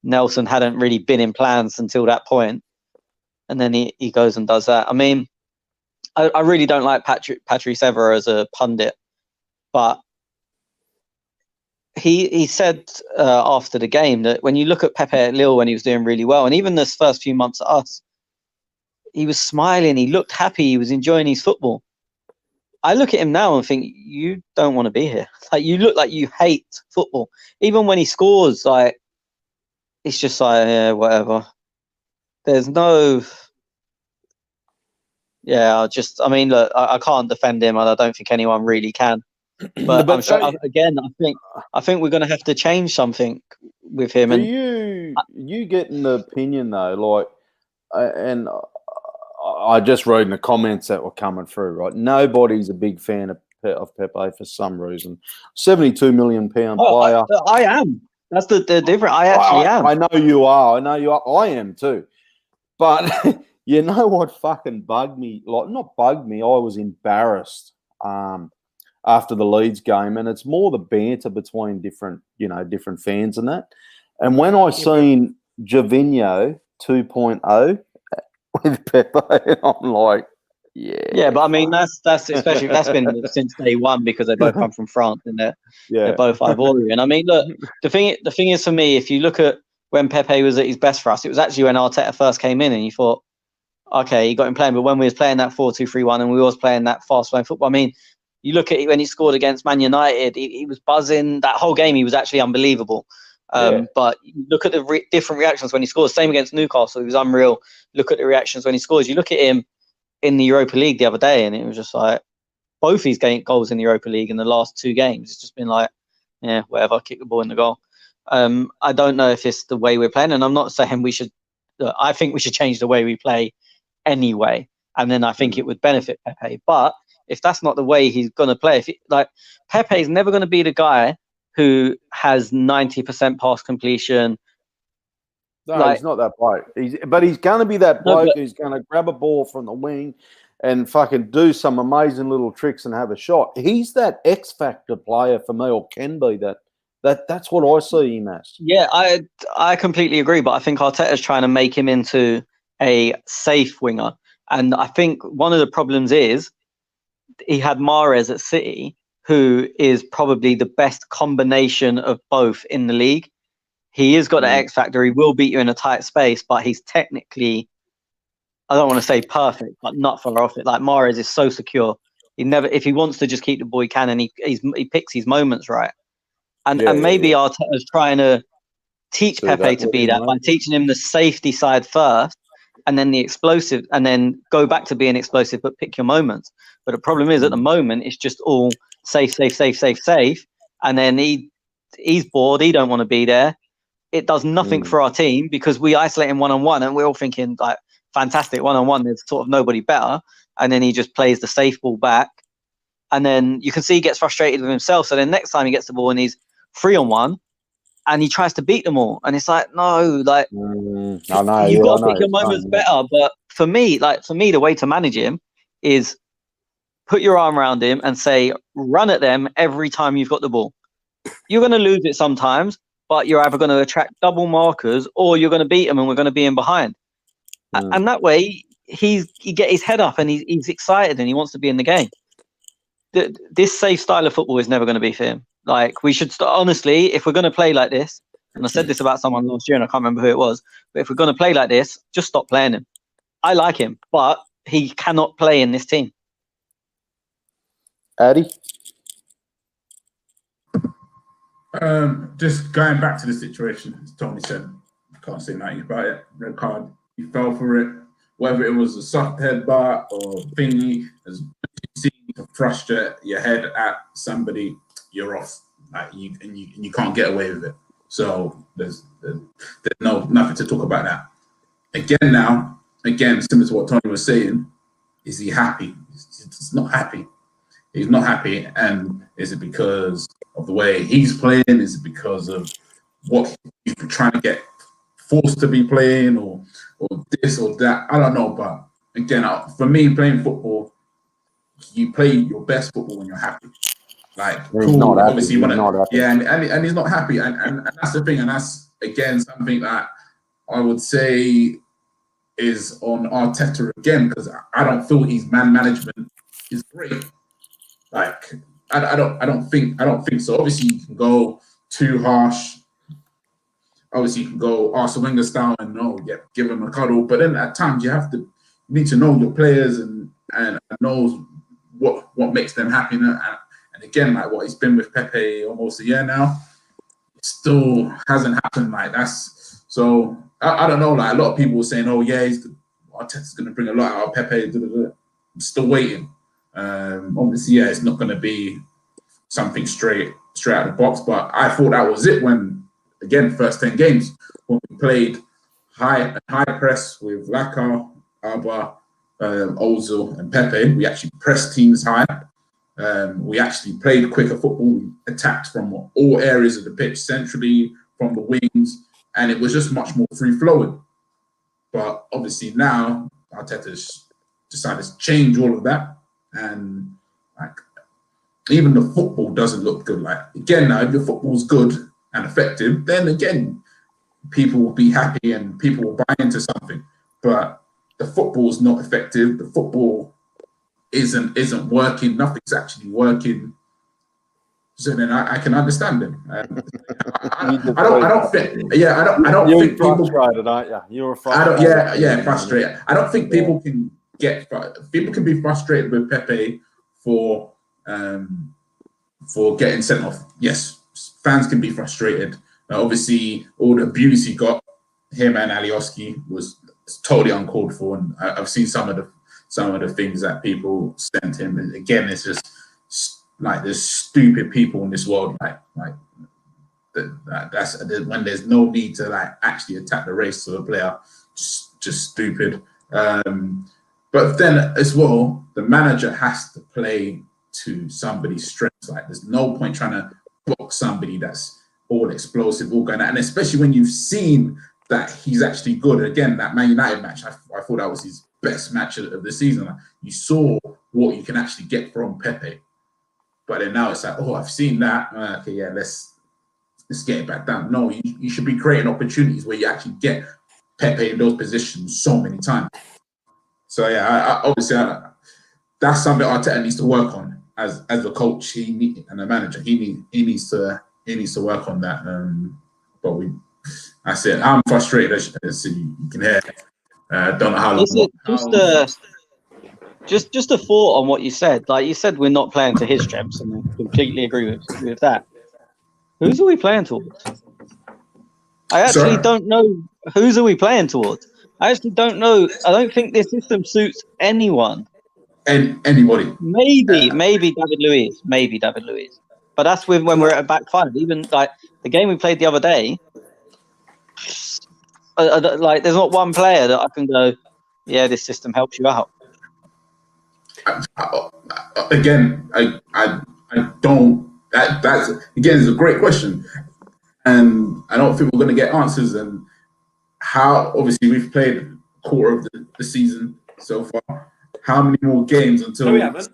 Nelson hadn't really been in plans until that point, and then he goes and does that. I mean, I really don't like Patrice Evra as a pundit, but he said after the game that when you look at Pepe at Lille when he was doing really well, and even this first few months at us, he was smiling, he looked happy, he was enjoying his football. I look at him now and think, you don't want to be here. Like, you look like you hate football. Even when he scores, like, it's just like, yeah, whatever. There's no... Yeah, I mean, look, I can't defend him, and I don't think anyone really can. But I'm sure, again, I think we're going to have to change something with him. You getting the opinion, though, like, and I just read in the comments that were coming through, right? Nobody's a big fan of Pepe for some reason. £72 million player. I am. That's the difference. I actually am. I know you are. I am too. But you know what fucking bugged me? Like, not bugged me. I was embarrassed after the Leeds game, and it's more the banter between different fans and that. And when I seen Javinho 2.0 with Pepe, I'm like, yeah, but I mean that's especially that's been since day one because they both come from France and they're both Ivorian. I mean, look, the thing is for me, if you look at when Pepe was at his best for us, it was actually when Arteta first came in, and you thought, okay, he got him playing. But when we was playing that 4-2-3-1 and we was playing that fast-flowing football, I mean, you look at it when he scored against Man United, he was buzzing. That whole game, he was actually unbelievable. But you look at the different reactions when he scores. Same against Newcastle, he was unreal. Look at the reactions when he scores. You look at him in the Europa League the other day, and it was just like both his goals in the Europa League in the last two games. It's just been like, yeah, whatever, kick the ball in the goal. I don't know if it's the way we're playing, and I'm not saying we should. I think we should change the way we play anyway, and then I think it would benefit Pepe. But if that's not the way he's going to play, Pepe is never going to be the guy who has 90% pass completion. No, he's not that bloke. But he's going to be that bloke who's going to grab a ball from the wing and fucking do some amazing little tricks and have a shot. He's that X factor player for me, or can be that. That's what I see him as. Yeah, I completely agree. But I think Arteta's trying to make him into a safe winger, and I think one of the problems is he had Mahrez at City, who is probably the best combination of both in the league. He has got the X factor. He will beat you in a tight space, but he's technically, I don't want to say perfect, but not far off it. Like, Mahrez is so secure. He never, if he wants to just keep the ball, he can, and he picks his moments right. And maybe Arteta's trying to teach Pepe to be that by teaching him the safety side first, and then the explosive, and then go back to being explosive, but pick your moments. But the problem is, at the moment, it's just all safe, and then he's bored. He don't want to be there. It does nothing for our team because we isolate him one-on-one, and we're all thinking, like, fantastic one-on-one. There's sort of nobody better, and then he just plays the safe ball back, and then you can see he gets frustrated with himself. So then next time he gets the ball and he's 3-on-1, and he tries to beat them all, and it's like, no, like, you've got to pick your moments better. But for me, the way to manage him is put your arm around him and say, run at them every time you've got the ball. You're going to lose it sometimes, but you're either going to attract double markers or you're going to beat him and we're going to be in behind. And that way, he get his head up and he's excited and he wants to be in the game. This safe style of football is never going to be for him. Like, we should honestly, if we're going to play like this, and I said this about someone last year and I can't remember who it was, but if we're going to play like this, just stop playing him. I like him, but he cannot play in this team. Addy? Just going back to the situation, as Tony said, can't say nothing about it. Red card, he fell for it. Whether it was a soft headbutt or thingy, as you see, to frustrate your head at somebody, you're off. Like, you can't get away with it. So there's nothing to talk about that. Again, similar to what Tony was saying, is he happy? He's not happy. He's not happy, and is it because of the way he's playing? Is it because of what he's trying to get forced to be playing, or this or that? I don't know, but again, for me, playing football, you play your best football when you're happy. Like, cool, obviously, you want to, yeah, and he's not happy, and that's the thing, and that's again something that I would say is on Arteta again, because I don't feel his man management is great. Like, I don't think so. Obviously, you can go too harsh. Obviously, you can go Arsene Wenger style and give him a cuddle. But then at times you need to know your players and knows what makes them happy. And again, like what he's been with Pepe almost a year now, it still hasn't happened. Like that's so. I don't know. Like a lot of people were saying, "Oh yeah, Arteta's going to bring a lot out of Pepe." I'm still waiting. Obviously, yeah, it's not going to be something straight out of the box. But I thought that was it when, again, first 10 games when we played high press with Laka, Alba, Ozil, and Pepe. We actually pressed teams high. We actually played quicker football. We attacked from all areas of the pitch, centrally, from the wings, and it was just much more free-flowing. But obviously now, Arteta's decided to change all of that, and like even the football doesn't look good. Like again, now if your football's good and effective, then again, people will be happy and people will buy into something. But the football's not effective. The football isn't working. Nothing's actually working. So then I can understand them. I don't think. Yeah, I don't think people. You're frustrated, aren't you? You're frustrated. Frustrated. I don't think people can be frustrated with Pepe for getting sent off. Yes, fans can be frustrated. Obviously, all the abuse he got, him and Alioski, was totally uncalled for, and I've seen some of the things that people sent him. And again, it's just like there's stupid people in this world. That's when there's no need to like actually attack the race to a player. Just stupid. But then as well, the manager has to play to somebody's strengths. Like there's no point trying to block somebody that's all explosive, all going out. And especially when you've seen that he's actually good. Again, that Man United match, I thought that was his best match of the season. Like, you saw what you can actually get from Pepe. But then now it's like, oh, I've seen that. Okay, yeah, let's get it back down. No, you should be creating opportunities where you actually get Pepe in those positions so many times. So yeah, obviously that's something Arteta needs to work on as a coach. And a manager. He needs to work on that. But I said I'm frustrated as you can hear. Don't know how long. Just a thought on what you said. Like you said, we're not playing to his strengths, and I completely agree with that. Who's are we playing towards? I actually don't know. Who's are we playing towards? I actually don't know. I don't think this system suits anyone. Anybody. Maybe David Luiz. But that's when we're at a back five. Even like the game we played the other day, like there's not one player that I can go, yeah, this system helps you out. Again, I don't. That's again is a great question, and I don't think we're going to get answers. And how obviously we've played a quarter of the season so far. How many more games until? No, we haven't.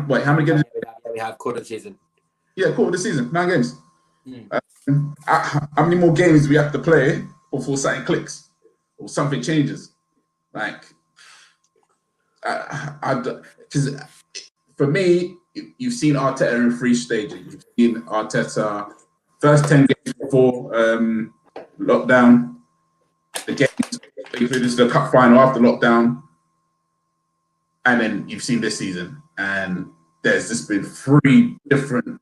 Wait, how many games? We have quarter of the season. Yeah, quarter of the season, 9 games. How many more games do we have to play before something clicks or something changes? Like, because for me, you've seen Arteta in 3 stages. You've seen Arteta first 10 games before lockdown, the games including the cup final after lockdown, and then you've seen this season. And there's just been 3 different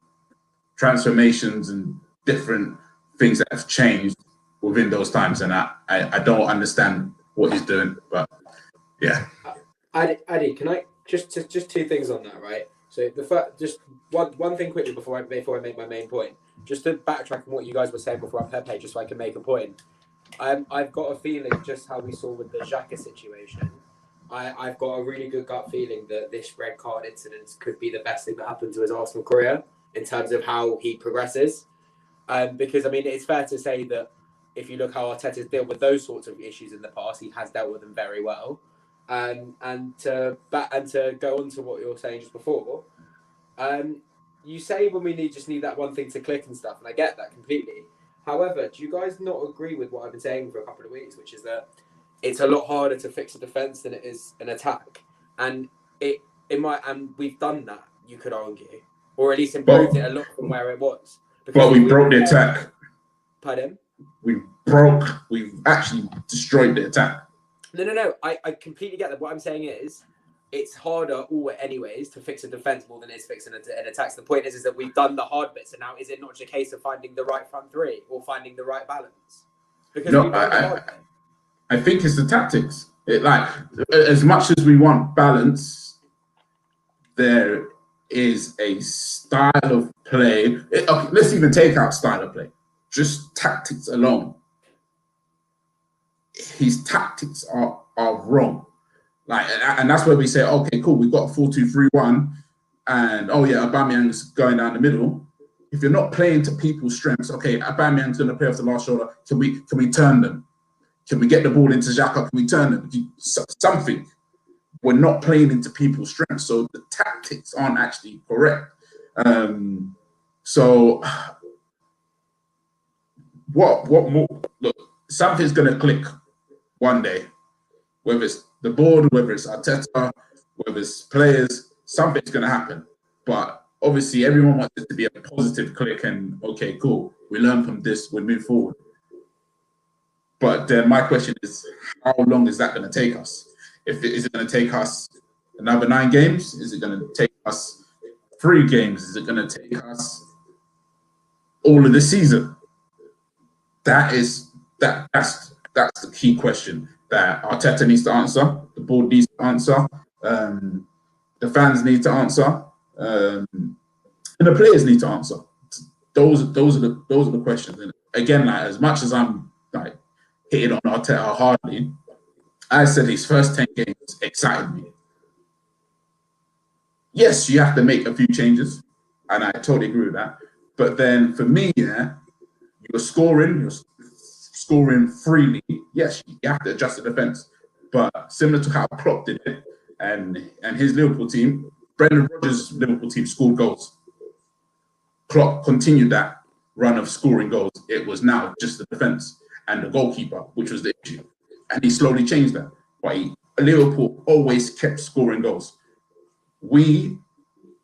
transformations and different things that have changed within those times. And I don't understand what he's doing, but yeah. Addy, can I just 2 things on that, right? So the first, just one thing quickly before I make my main point, just to backtrack on what you guys were saying before on Pepe, just so I can make a point. I've got a feeling, just how we saw with the Xhaka situation, I've got a really good gut feeling that this red card incident could be the best thing that happened to his Arsenal career in terms of how he progresses. Because I mean, it's fair to say that if you look how Arteta's dealt with those sorts of issues in the past, he has dealt with them very well. And to go on to what you were saying just before, you say when we just need that one thing to click and stuff, and I get that completely. However, do you guys not agree with what I've been saying for a couple of weeks, which is that it's a lot harder to fix a defence than it is an attack, and we've done that, you could argue, or at least improved it a lot from where it was. But we broke the attack. Pardon? We've actually destroyed the attack. No. I completely get that. What I'm saying is, it's harder anyways to fix a defence more than it is fixing an attack. So the point is that we've done the hard bits, and now is it not just a case of finding the right front three or finding the right balance? Because we've done the hard bit. I think it's the tactics. As much as we want balance, there is a style of play. Let's even take out style of play. Just tactics alone. His tactics are wrong. And that's where we say, okay, cool, we've got 4-2-3-1, and Aubameyang's going down the middle. If you're not playing to people's strengths, okay, Aubameyang's going to play off the last shoulder. Can we turn them? Can we get the ball into Xhaka? Can we turn them? Something. We're not playing into people's strengths, so the tactics aren't actually correct. So what more? Look, something's going to click one day, whether it's the board, whether it's Arteta, whether it's players, something's going to happen. But obviously, everyone wants it to be a positive click and, okay, cool, we learn from this, we move forward. But then my question is, how long is that going to take us? Is it going to take us another 9 games? Is it going to take us 3 games? Is it going to take us all of the season? That's the key question that Arteta needs to answer, the board needs to answer, the fans need to answer, and the players need to answer. Those are the questions. And again, as much as I'm hitting on Arteta hardly, I said his first 10 games excited me. Yes, you have to make a few changes, and I totally agree with that. But then for me, you're scoring freely. Yes, you have to adjust the defense. But similar to how Klopp did it, and his Liverpool team, Brendan Rodgers' Liverpool team scored goals. Klopp continued that run of scoring goals. It was now just the defense and the goalkeeper, which was the issue. And he slowly changed that. But Liverpool always kept scoring goals. We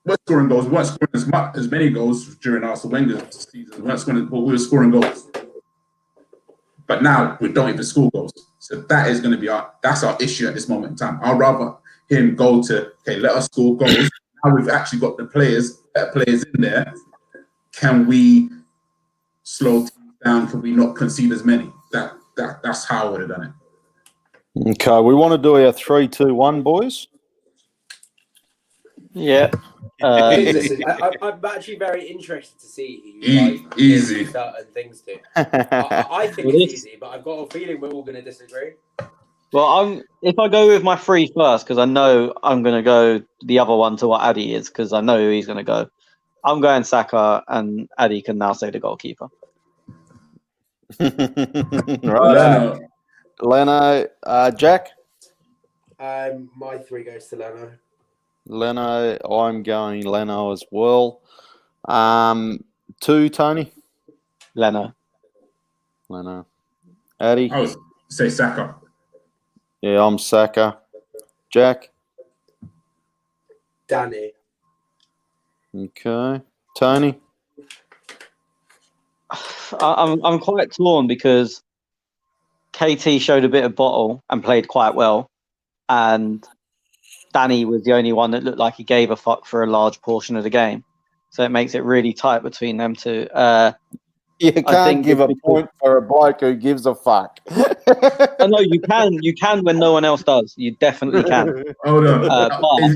were scoring goals. We weren't scoring as many goals during Arsene Wenger's season. We were scoring goals. But now we don't even score goals. So that is going to be that's our issue at this moment in time. I'd rather him go to, okay, let us score goals. Now we've actually got the better players in there. Can we slow teams down? Can we not concede as many? That's how I would have done it. Okay, we want to do our 3-2-1, boys. Yeah. I'm actually very interested to see who you guys easy certain things to. I think it's easy, but I've got a feeling we're all going to disagree. Well, if I go with my 3 first, because I know I'm going to go the other one to what Addy is, because I know who he's going to go. I'm going Saka, and Addy can now say the goalkeeper. Right. Leno, Jack? My 3 goes to Leno. Leno, I'm going Leno as well. 2, Tony? Leno. Addy? I would say Saka. Yeah, I'm Saka. Jack? Danny. Okay. Tony? I'm quite torn because KT showed a bit of bottle and played quite well, and Danny was the only one that looked like he gave a fuck for a large portion of the game. So it makes it really tight between them two. You can't give a point for a bloke who gives a fuck. I know you can. You can when no one else does. You definitely can. Hold on.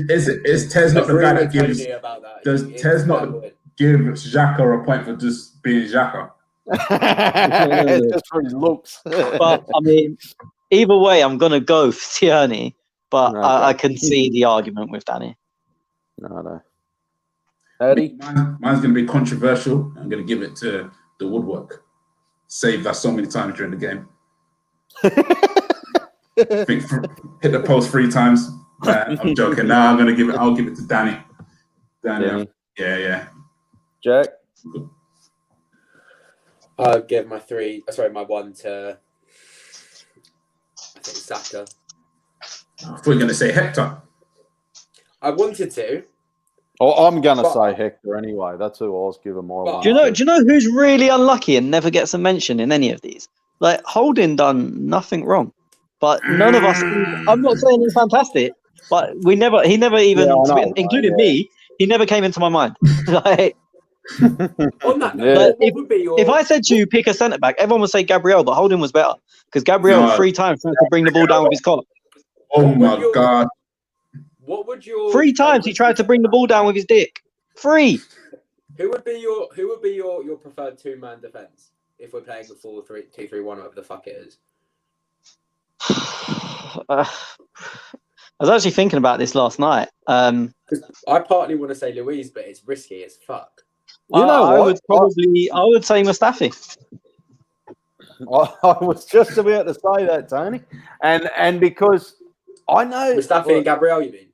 Is Tez not the guy that gives? Does Tez not give Xhaka a point for just being Xhaka? It's just for his looks. But I mean, either way, I'm gonna go for Tierney. But I can see the argument with Danny. No. Eddie? Mine's going to be controversial. I'm going to give it to the woodwork. saved us so many times during the game. I think hit the post 3 times. I'm joking. No, I'll give it to Danny. Danny. Yeah. Jack? I'll give my 1 to, I think, Saka. I thought you were going to say Hector. I wanted to. Oh, I'm going to say Hector anyway. That's who I was giving my one. Do you know who's really unlucky and never gets a mention in any of these? Like, Holding done nothing wrong, but none of us. I'm not saying he's fantastic, but he never even, including me, he never came into my mind. Like, on that note, what would be your... If I said to you pick a centre back, everyone would say Gabriel, but Holding was better because Gabriel 3 times tried to bring the ball down with his cock. Oh my God! What would your 3 times he tried to bring the ball down with his dick? 3. Who would be your preferred 2-man defence if we're playing a 4-3-2-3-1, whatever the fuck it is? I was actually thinking about this last night. I partly want to say Louise, but it's risky as fuck. I would say Mustafi. I was just about to say that, Tony, and because I know Mustafi and Gabriel, you mean?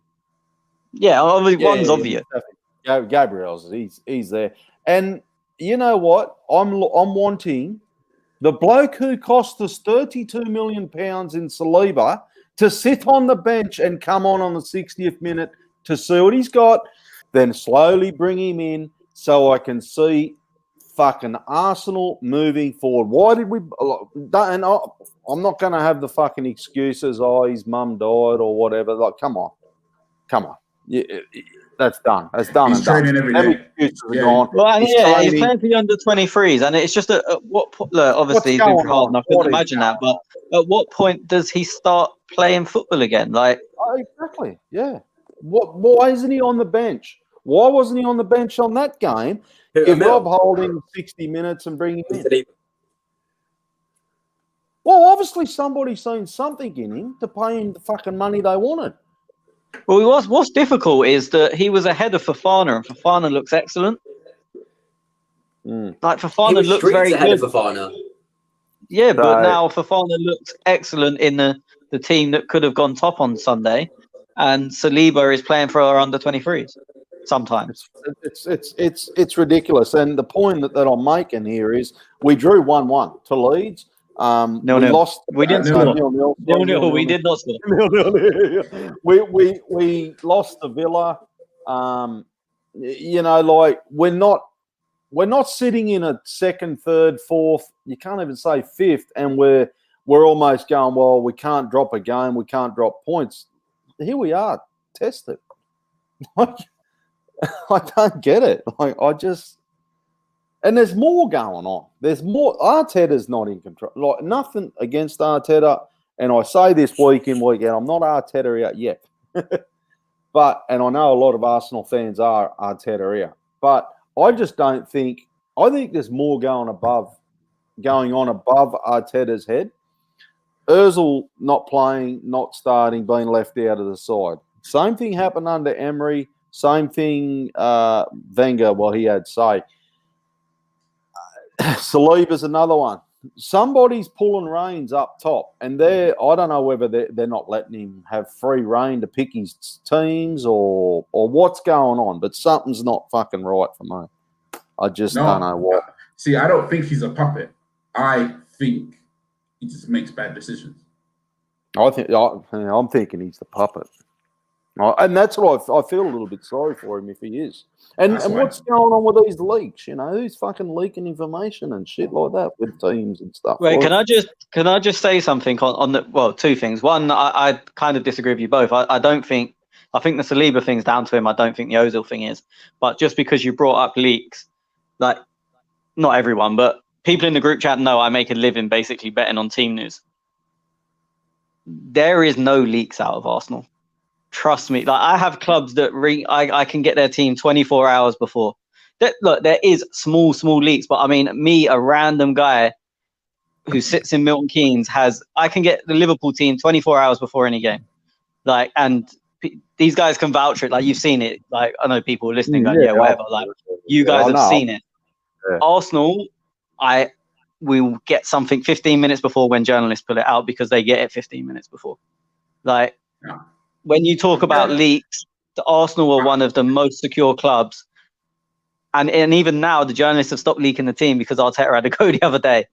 Yeah, one's obvious. Gabriel's he's there, and you know what? I'm wanting the bloke who cost us £32 million in Saliba to sit on the bench and come on the 60th minute to see what he's got, then slowly bring him in so I can see fucking Arsenal moving forward. Why did we? And I'm not going to have the fucking excuses. Oh, his mum died or whatever. Like, come on. Yeah, that's done. That's done. He's training every day. Excuses are gone. Well, he's playing for the under-23s, and it's just at what point? Look, obviously he's been hard, and I couldn't imagine that. But at what point does he start playing football again? Like, exactly. Yeah. Why isn't he on the bench? Why wasn't he on the bench on that game? Give Rob Holding 60 minutes and bring him in. Well, obviously somebody's seen something in him to pay him the fucking money they wanted. Well, what's difficult is that he was ahead of Fofana, and Fofana looks excellent. Like, Fofana looks very ahead good. Of Fofana. Yeah, but now Fofana looks excellent in the team that could have gone top on Sunday, and Saliba is playing for our under-23s. Sometimes it's ridiculous, and the point that I'm making here is we drew 1-1 to Leeds. We lost. We didn't score. 0-0. We did not score. We lost to Villa. Like we're not sitting in a second, third, fourth. You can't even say fifth, and we're almost going. Well, we can't drop a game. We can't drop points. Here we are. Test it. I don't get it. And there's more going on. There's more. Arteta's not in control. Like, nothing against Arteta. And I say this week in, week out, I'm not Arteta out yet. And I know a lot of Arsenal fans are Arteta out. But I just don't think, I think there's more going on above Arteta's head. Ozil not playing, not starting, being left out of the side. Same thing happened under Emery. Same thing Wenger, well, he had say. Saliba's another one. Somebody's pulling reins up top, and I don't know whether they're not letting him have free rein to pick his teams or what's going on, but something's not fucking right for me. I just don't know what. See, I don't think he's a puppet. I think he just makes bad decisions. I'm thinking he's the puppet. And that's what I feel a little bit sorry for him if he is. And what's going on with these leaks? Who's fucking leaking information and shit like that with teams and stuff? Wait, can I just say something on the, well, 2 things. One, I kind of disagree with you both. I think the Saliba thing's down to him. I don't think the Ozil thing is. But just because you brought up leaks, like, not everyone, but people in the group chat know I make a living basically betting on team news. There is no leaks out of Arsenal. Trust me. Like, I have clubs that ring. I can get their team 24 hours before. Look, there is small leaks, but I mean, me, a random guy who sits in Milton Keynes, I can get the Liverpool team 24 hours before any game. Like, and these guys can vouch for it. Like, you've seen it. Like, I know people listening going, yeah, whatever. Like, you guys have seen it. Yeah. Arsenal, we'll get something 15 minutes before when journalists put it out because they get it 15 minutes before. Like, when you talk about leaks, the Arsenal are one of the most secure clubs. And even now, the journalists have stopped leaking the team because Arteta had to go the other day.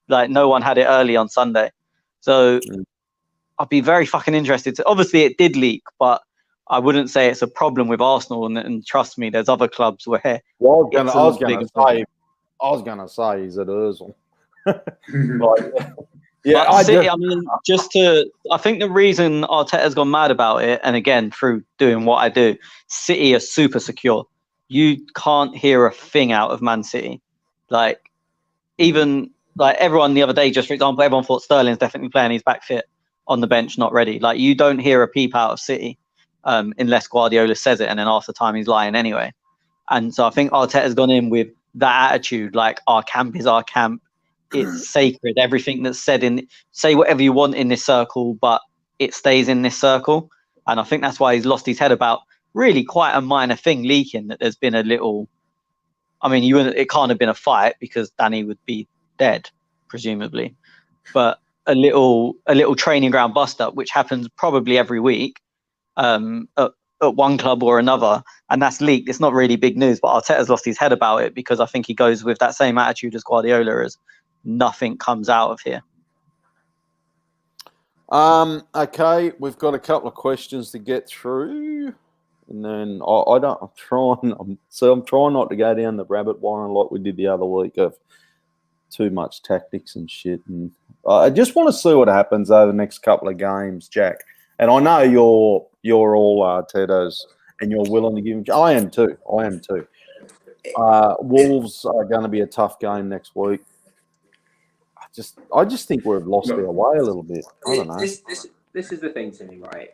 Like, no one had it early on Sunday. So I'd be very fucking interested. Obviously, it did leak, but I wouldn't say it's a problem with Arsenal. And trust me, there's other clubs where I was gonna say, is it Ozil? Yeah, I think the reason Arteta's gone mad about it, and again through doing what I do, City are super secure. You can't hear a thing out of Man City. Like, even like everyone the other day, just for example, everyone thought Sterling's definitely playing. He's back fit on the bench, not ready. Like, you don't hear a peep out of City unless Guardiola says it, and then half the time he's lying anyway. And so I think Arteta's gone in with that attitude, like, our camp is our camp. It's sacred. Everything that's said say whatever you want in this circle, but it stays in this circle. And I think that's why he's lost his head about really quite a minor thing leaking, that there's been a little, I mean, it can't have been a fight because Danny would be dead, presumably, but a little training ground bust up, which happens probably every week at one club or another, and that's leaked. It's not really big news, but Arteta's lost his head about it because I think he goes with that same attitude as Guardiola, as nothing comes out of here. Okay, we've got a couple of questions to get through, and then I'm trying not to go down the rabbit warren like we did the other week of too much tactics and shit. And I just want to see what happens over the next couple of games, Jack. And I know you're all Arteta's, and you're willing to give him. I am too. Wolves are going to be a tough game next week. I just think we've lost our way a little bit. I don't know. This is the thing to me, right?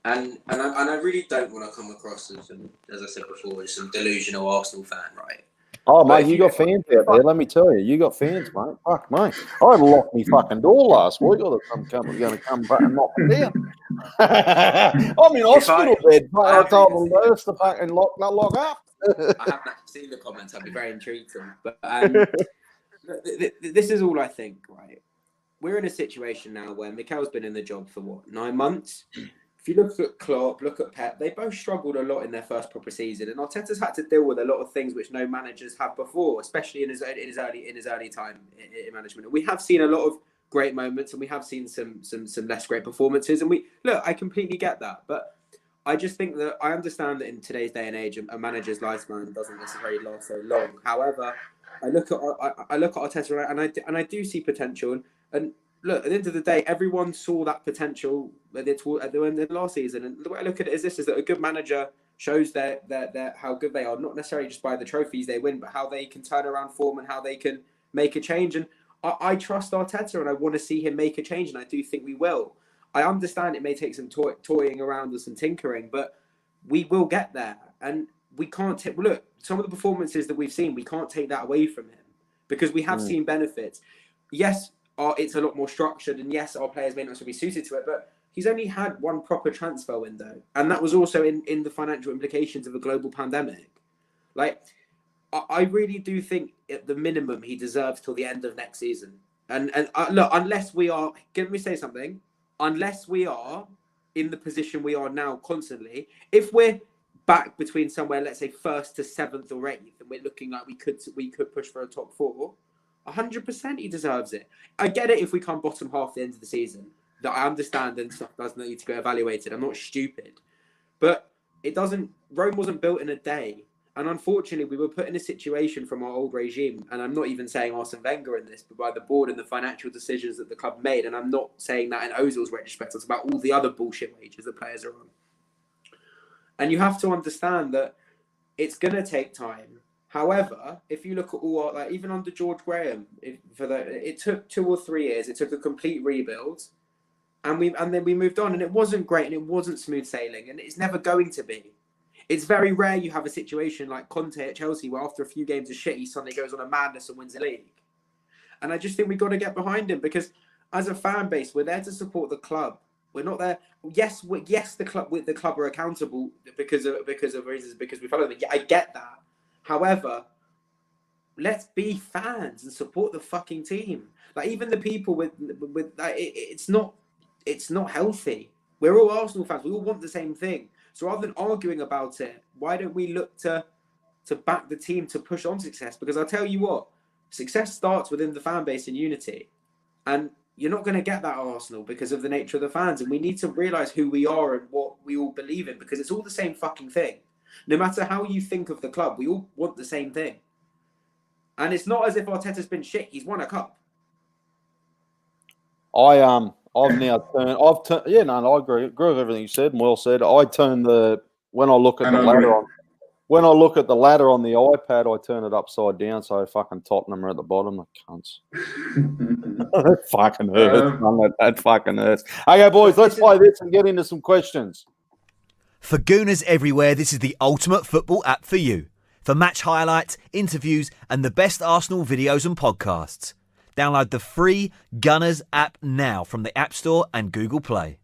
And I really don't want to come across as I said before, as some delusional Arsenal fan, right? Oh, mate, you got fans out there. Let me tell you, you got fans, mate. Fuck, mate. I locked my fucking door last week. I thought some company going to come back and knock me down. I'm in hospital bed. I told the nurse to fucking lock up. I haven't seen the comments. I'd be very intrigued. But this is all I think, right? We're in a situation now where Mikel's been in the job for 9 months? If you look at Klopp, look at Pep, they both struggled a lot in their first proper season, and Arteta's had to deal with a lot of things which no managers have before, especially in his early time in management. And we have seen a lot of great moments, and we have seen some less great performances. And I completely get that, but I just think that I understand that in today's day and age, a manager's lifespan doesn't necessarily last so long. However, I look at Arteta and I do see potential. And look, at the end of the day, everyone saw that potential at the end of last season. And the way I look at it is that a good manager shows their how good they are, not necessarily just by the trophies they win, but how they can turn around form and how they can make a change. And I trust Arteta, and I want to see him make a change, and I do think we will. I understand it may take some toying around and some tinkering, but we will get there. And we can't look, some of the performances that we've seen, we can't take that away from him because we have seen benefits. Yes, it's a lot more structured, and yes, our players may not be suited to it, but he's only had one proper transfer window, and that was also in the financial implications of a global pandemic. Like, I really do think at the minimum he deserves till the end of next season. And look, unless we are, let me say something, unless we are in the position we are now constantly, if we're back between somewhere, let's say 1st to 7th or 8th, and we're looking like we could push for a top 4, 100% he deserves it. I get it if we come bottom half the end of the season. That I understand and stuff does need to get evaluated. I'm not stupid. But it doesn't, Rome wasn't built in a day. And unfortunately, we were put in a situation from our old regime, and I'm not even saying Arsene Wenger in this, but by the board and the financial decisions that the club made. And I'm not saying that in Ozil's retrospect. It's about all the other bullshit wages that players are on. And you have to understand that it's going to take time. However, if you look at all, like even under George Graham, it took 2 or 3 years. It took a complete rebuild, and then we moved on, and it wasn't great, and it wasn't smooth sailing, and it's never going to be. It's very rare you have a situation like Conte at Chelsea where after a few games of shit, he suddenly goes on a madness and wins the league. And I just think we've got to get behind him because as a fan base, we're there to support the club. We're not there. Yes, the club are accountable because of reasons, because we follow them. Yeah, I get that. However, let's be fans and support the fucking team. Like even the people with like, it's not healthy. We're all Arsenal fans. We all want the same thing. So rather than arguing about it, why don't we look to back the team to push on success? Because I'll tell you what, success starts within the fan base and unity. And you're not going to get that at Arsenal because of the nature of the fans. And we need to realise who we are and what we all believe in, because it's all the same fucking thing. No matter how you think of the club, we all want the same thing. And it's not as if Arteta's been shit. He's won a cup. I've now turned. Yeah, no, I agree with everything you said and well said. When I look at the ladder on the iPad, I turn it upside down so fucking Tottenham are at the bottom. The cunts. That fucking hurts. That fucking hurts. Okay, boys, let's play this and get into some questions. For Gooners everywhere, this is the ultimate football app for you. For match highlights, interviews, and the best Arsenal videos and podcasts. Download the free Gunners app now from the App Store and Google Play.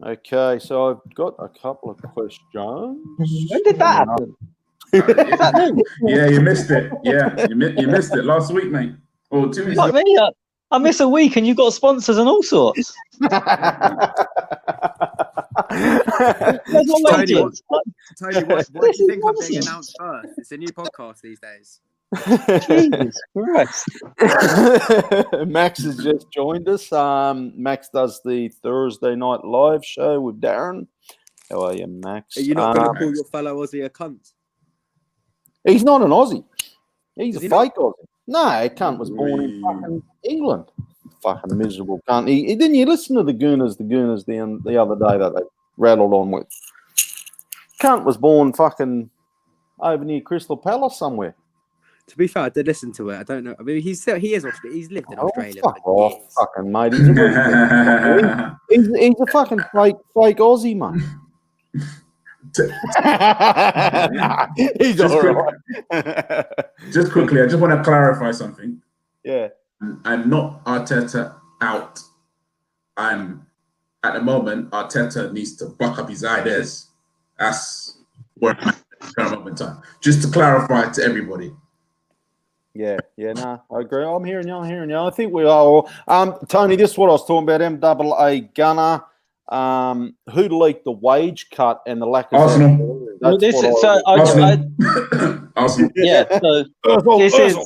Okay, so I've got a couple of questions. When did that happen? Yeah, you missed it. Yeah, you missed it last week, mate. Or 2 weeks ago. Me, I miss a week and you got sponsors and all sorts. Tony, what do you think I'm being announced first? It's a new podcast these days. Jesus Christ. Max has just joined us. Max does the Thursday night live show with Darren. How are you, Max? Are you not going to call your fellow Aussie a cunt? He's not an Aussie. He's a fake Aussie. No, a cunt was born in fucking England. Fucking miserable cunt. Didn't you listen to the Gooners the other day that they rattled on with? Cunt was born fucking over near Crystal Palace somewhere. To be fair, I did listen to it. I don't know. I mean, he is Australian. He's lived in Australia. Fuck off, fucking mate. He's a fucking fake Aussie, mate. He's just quickly, I just want to clarify something. Yeah. I'm not Arteta out. I'm at the moment, Arteta needs to buck up his ideas. That's where I'm at the current moment in time. Just to clarify to everybody. Yeah, no, I agree. I'm hearing you. I think we are all. Tony, this is what I was talking about. MAA Gunner. Who leaked the wage cut and the lack of Arsenal. Arsenal. Yeah. So this is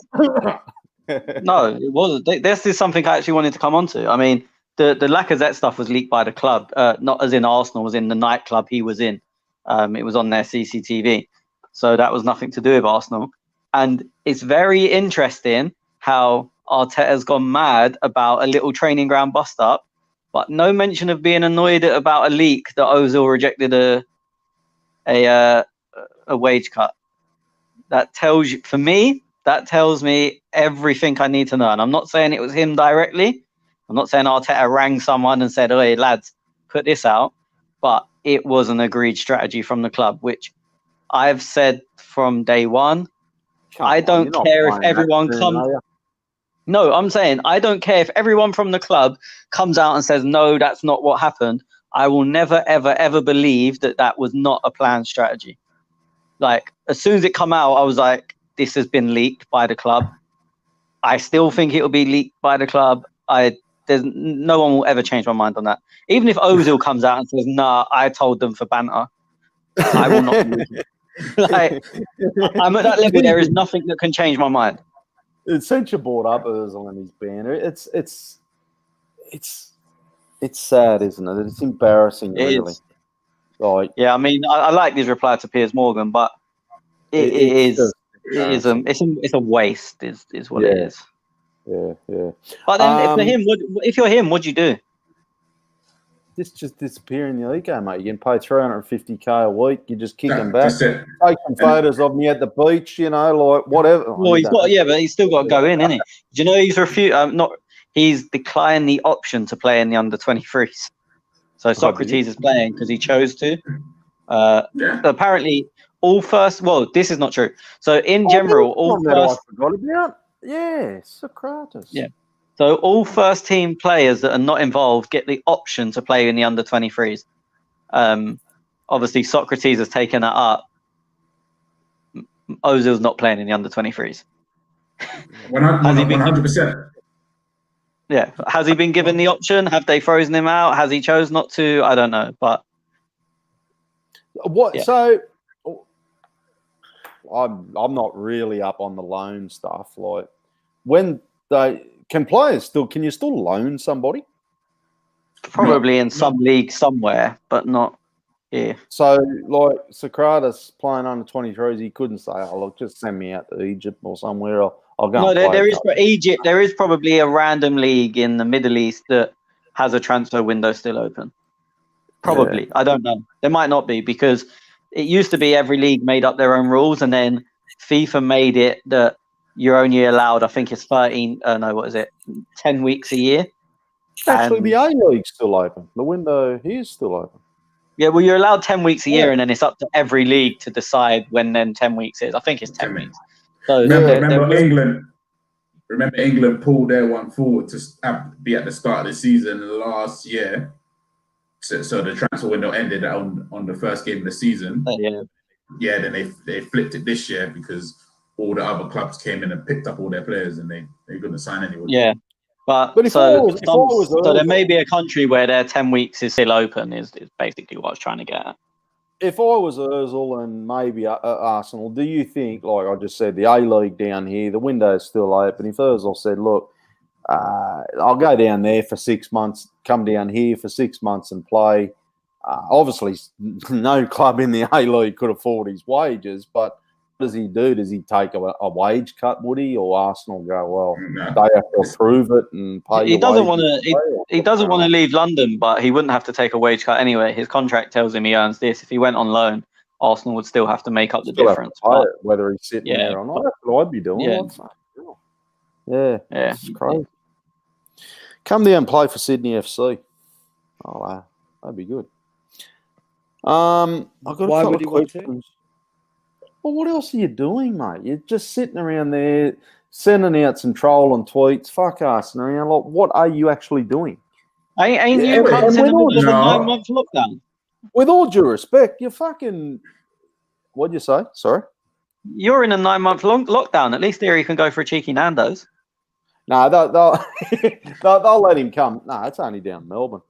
no, it wasn't. This is something I actually wanted to come on to. I mean, the Lacazette stuff was leaked by the club, not as in Arsenal, was in the nightclub he was in. It was on their CCTV, so that was nothing to do with Arsenal. And it's very interesting how Arteta's gone mad about a little training ground bust up, but no mention of being annoyed about a leak that Ozil rejected a wage cut. That tells you, for me, that tells me everything I need to know. And I'm not saying it was him directly. I'm not saying Arteta rang someone and said, "Hey, lads, put this out." But it was an agreed strategy from the club, which I've said from day one. I don't care if everyone comes. No, I'm saying I don't care if everyone from the club comes out and says, "No, that's not what happened." I will never, ever, ever believe that was not a planned strategy. Like, as soon as it come out, I was like, this has been leaked by the club. I still think it will be leaked by the club. There's no one will ever change my mind on that. Even if Ozil comes out and says, "Nah, I told them for banter," I will not believe it. Like, I'm at that level. There is nothing that can change my mind. Since you brought up Ozil and his banner, it's sad, isn't it? It's embarrassing, really. Right? Yeah, I mean, I like his reply to Piers Morgan, but it's a waste. Is what it is. Yeah. But then, if you're him, what'd you do? Just disappear in the ego, mate. You can pay $350K a week. You just kick them back. Take some photos of me at the beach, like whatever. Well, but he's still got to go in, isn't he? Do you know he's declined the option to play in the under-23s. So Socrates is playing because he chose to. Apparently, this is not true. So in general, I forgot about. Yeah, Socrates. Yeah. So all first team players that are not involved get the option to play in the under 23s. Obviously Socrates has taken that up. Ozil's not playing in the under-23s. 100%. Yeah. Has he been given the option? Have they frozen him out? Has he chose not to? I don't know. But what? Yeah. So I'm not really up on the loan stuff. Like, when can you still loan somebody? probably in some league somewhere, but not here. So, like, Socrates playing under 23s, he couldn't say, "Oh, look, just send me out to Egypt or somewhere. I'll go." No, and play there a is for Egypt. There is probably a random league in the Middle East that has a transfer window still open. Probably, I don't know. There might not be, because it used to be every league made up their own rules, and then FIFA made it that you're only allowed, I think it's 10 weeks a year. Actually, And- the A-League's still open. The window here is still open. Yeah, well, you're allowed 10 weeks a year, and then it's up to every league to decide when then 10 weeks is. I think it's 10 weeks. So Remember England pulled their one forward to be at the start of the season last year. So the transfer window ended on the first game of the season. Yeah, then they flipped it this year because all the other clubs came in and picked up all their players, and they couldn't sign anyone. Yeah. But so there may be a country where their 10 weeks is still open, is basically what I was trying to get at. If I was Ozil and maybe Arsenal, do you think, like I just said, the A-League down here, the window is still open? If Ozil said, look, I'll go down there for 6 months, come down here for 6 months and play. Obviously, no club in the A-League could afford his wages, but what does he do? Does he take a wage cut, would he? Or Arsenal go, well, they have to approve it and pay He doesn't want to leave London, but he wouldn't have to take a wage cut anyway. His contract tells him he earns this. If he went on loan, Arsenal would still have to make up the difference. Whether he's sitting there or not. That's what I'd be doing. Yeah. It's crazy. Come there and play for Sydney FC. Oh, that'd be good. I've got a couple of questions. Well, what else are you doing, mate? You're just sitting around there sending out some trolling tweets, fuck arsing around. Like, what are you actually doing? Ain't you cunts in the middle of a 9-month lockdown? With all due respect, you're fucking... What'd you say? Sorry? You're in a 9-month lockdown. At least there you can go for a cheeky Nando's. No, they'll let him come. No, it's only down Melbourne.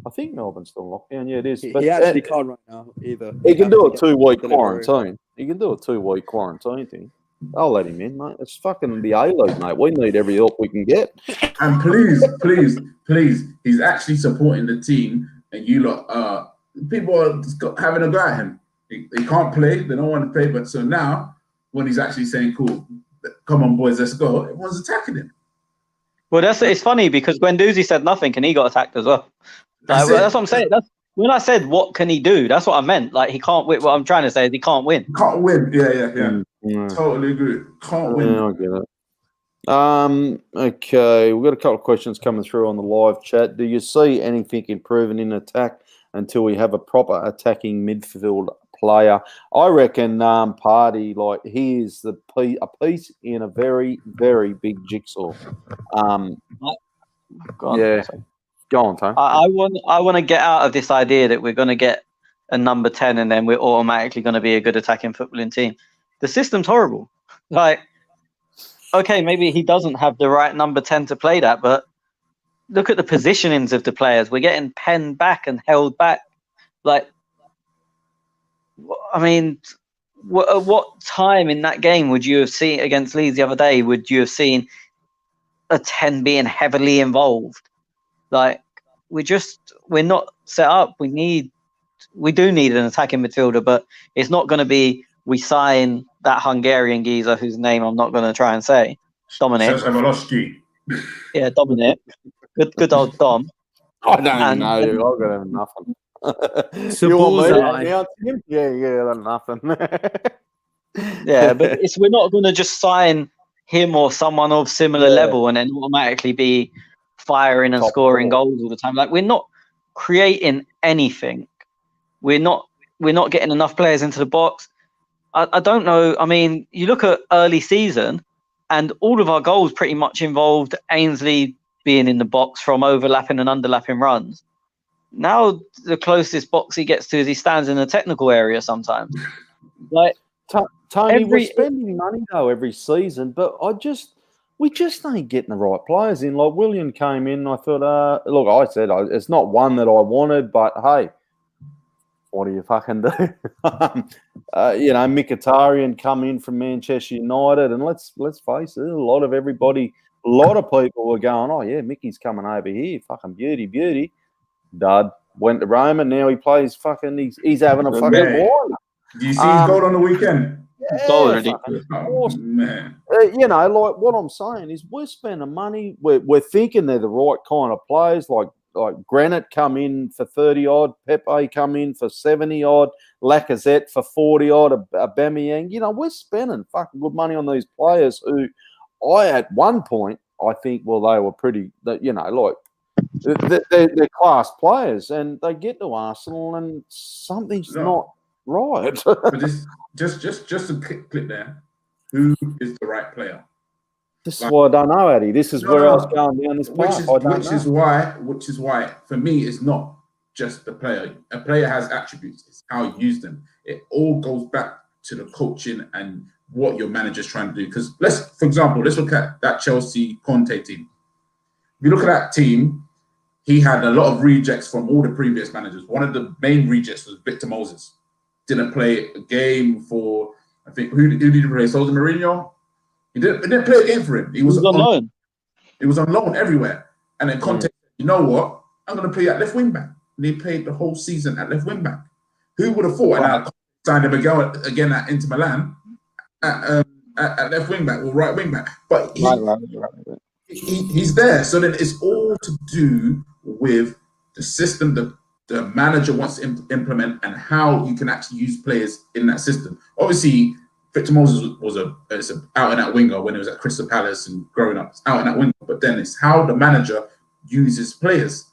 I think Melbourne's still locked down. Yeah, it is. He actually can't right now either. He can do a 2-week quarantine. He can do a 2-week quarantine thing. I'll let him in, mate. It's fucking the A-League, mate. We need every help we can get. And please, he's actually supporting the team, and you lot, people are having a go at him. He can't play. They don't want to play. But so now, when he's actually saying, cool, come on, boys, let's go, everyone's attacking him. Well, it's funny because Guendouzi said nothing and he got attacked as well. That's what I'm saying. When I said, what can he do? That's what I meant. Like, he can't win. What I'm trying to say is he can't win. Can't win. Yeah. Totally agree. Can't win. Yeah, I get it. Okay, we've got a couple of questions coming through on the live chat. Do you see anything improving in attack until we have a proper attacking midfield player? I reckon Party, like, he is a piece in a very, very big jigsaw. Go on, Tony. I want to get out of this idea that we're going to get a number 10 and then we're automatically going to be a good attacking footballing team. The system's horrible. Like, okay, maybe he doesn't have the right number 10 to play that, but look at the positionings of the players. We're getting penned back and held back. Like, I mean, at what time in that game would you have seen against Leeds the other day? Would you have seen a 10 being heavily involved? Like, we're not set up. We do need an attacking midfielder, but it's not going to be we sign that Hungarian geezer whose name I'm not going to try and say. Dominic. Yeah, Dominic. Good old Dom. I don't know. I've got nothing. You want me to announce him? Yeah, that's nothing. Yeah, but we're not going to just sign him or someone of similar level and then automatically be firing and scoring goals all the time. Like, we're not creating anything. We're not getting enough players into the box. I don't know. I mean, you look at early season and all of our goals pretty much involved Ainsley being in the box from overlapping and underlapping runs. Now the closest box he gets to is he stands in the technical area sometimes. Like, Tony, we're spending money though every season, but we just ain't getting the right players in. Like William came in, and I thought, look, I said it's not one that I wanted, but hey, what do you fucking do? Mkhitaryan come in from Manchester United, and let's face it, a lot of people were going, oh yeah, Mickey's coming over here, fucking beauty. Dud went to Rome, and now he plays fucking. He's having a fucking wine. Do you see his goal on the weekend? Yeah, awesome. Man. Like what I'm saying is we're spending money. We're thinking they're the right kind of players. Like Granite come in for 30 odd, Pepe come in for 70 odd, Lacazette for 40 odd, Aubameyang. We're spending fucking good money on these players who at one point I think they were pretty. They're class players, and they get to Arsenal, and something's not right. But just a clip there. Who is the right player? This is why I don't know, Eddie. This is where I was going down this path. Which is why, for me, it's not just the player. A player has attributes. It's how you use them. It all goes back to the coaching and what your manager's trying to do. Because for example, let's look at that Chelsea Conte team. If you look at that team, he had a lot of rejects from all the previous managers. One of the main rejects was Victor Moses. Didn't play a game for, I think, who did he play? Jose Mourinho? He didn't play a game for him. He was on loan. He was on loan everywhere. And then Conte said, you know what? I'm going to play at left wing back. And he played the whole season at left wing back. Who would have thought? And I signed him again at Inter Milan at left wing back or right wing back. But he's there. So then it's all to do with the system the manager wants to implement and how you can actually use players in that system. Obviously, Victor Moses was a out-and-out winger when he was at Crystal Palace and growing up. It's out-and-out winger. But then it's how the manager uses players.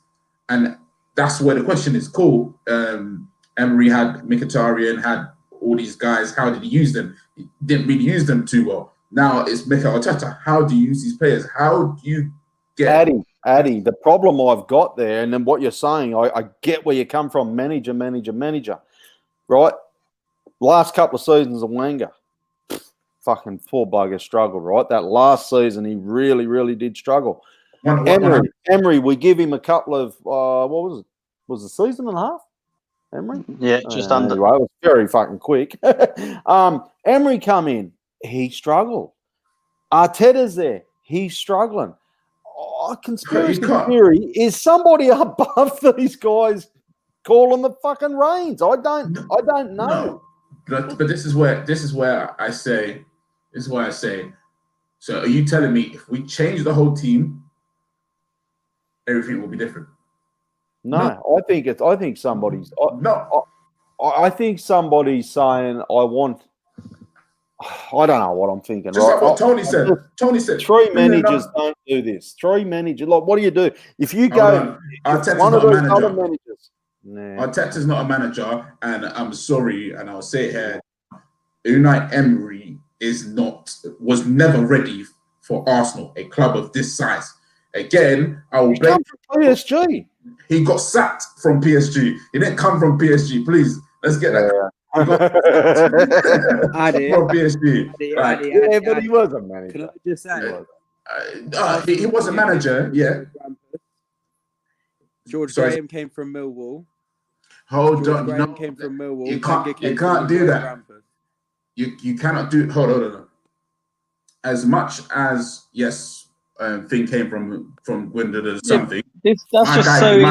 And that's where the question is. Cool. Emery had Mkhitaryan, had all these guys. How did he use them? He didn't really use them too well. Now it's Mikel Arteta. How do you use these players? How do you get... Addy, the problem I've got there, and then what you're saying, I get where you come from, manager, right? Last couple of seasons of Wenger, fucking poor bugger struggled, right? That last season, he really, really did struggle. Emery, we give him a couple of, what was it? Was it a season and a half? Emery? Yeah, just under. Anyway, it was very fucking quick. Emery come in, he struggled. Arteta's there, he's struggling. Conspiracy theory is somebody above these guys calling the fucking reins. I don't know. No. But this is where I say. So are you telling me if we change the whole team, everything will be different? No. I think somebody's. I think somebody's saying I want. I don't know what I'm thinking. Just like what Tony said. Tony said three managers don't do this. Three managers, like, what do you do if you go? Arteta's one of not a those manager. other managers. Nah. Arteta's not a manager, and I'm sorry, and I'll say it here. Unai Emery was never ready for Arsenal, a club of this size. Again, I will blame from PSG. He got sacked from PSG. He didn't come from PSG. Please, let's get that. From PSG. But he was a manager. Can I just say? He was a manager, yeah. George Graham came from Millwall. Hold on, Graham came from Millwall. You can't do that. You cannot do. Hold on. As much as thing came from Gwendolyn or something. My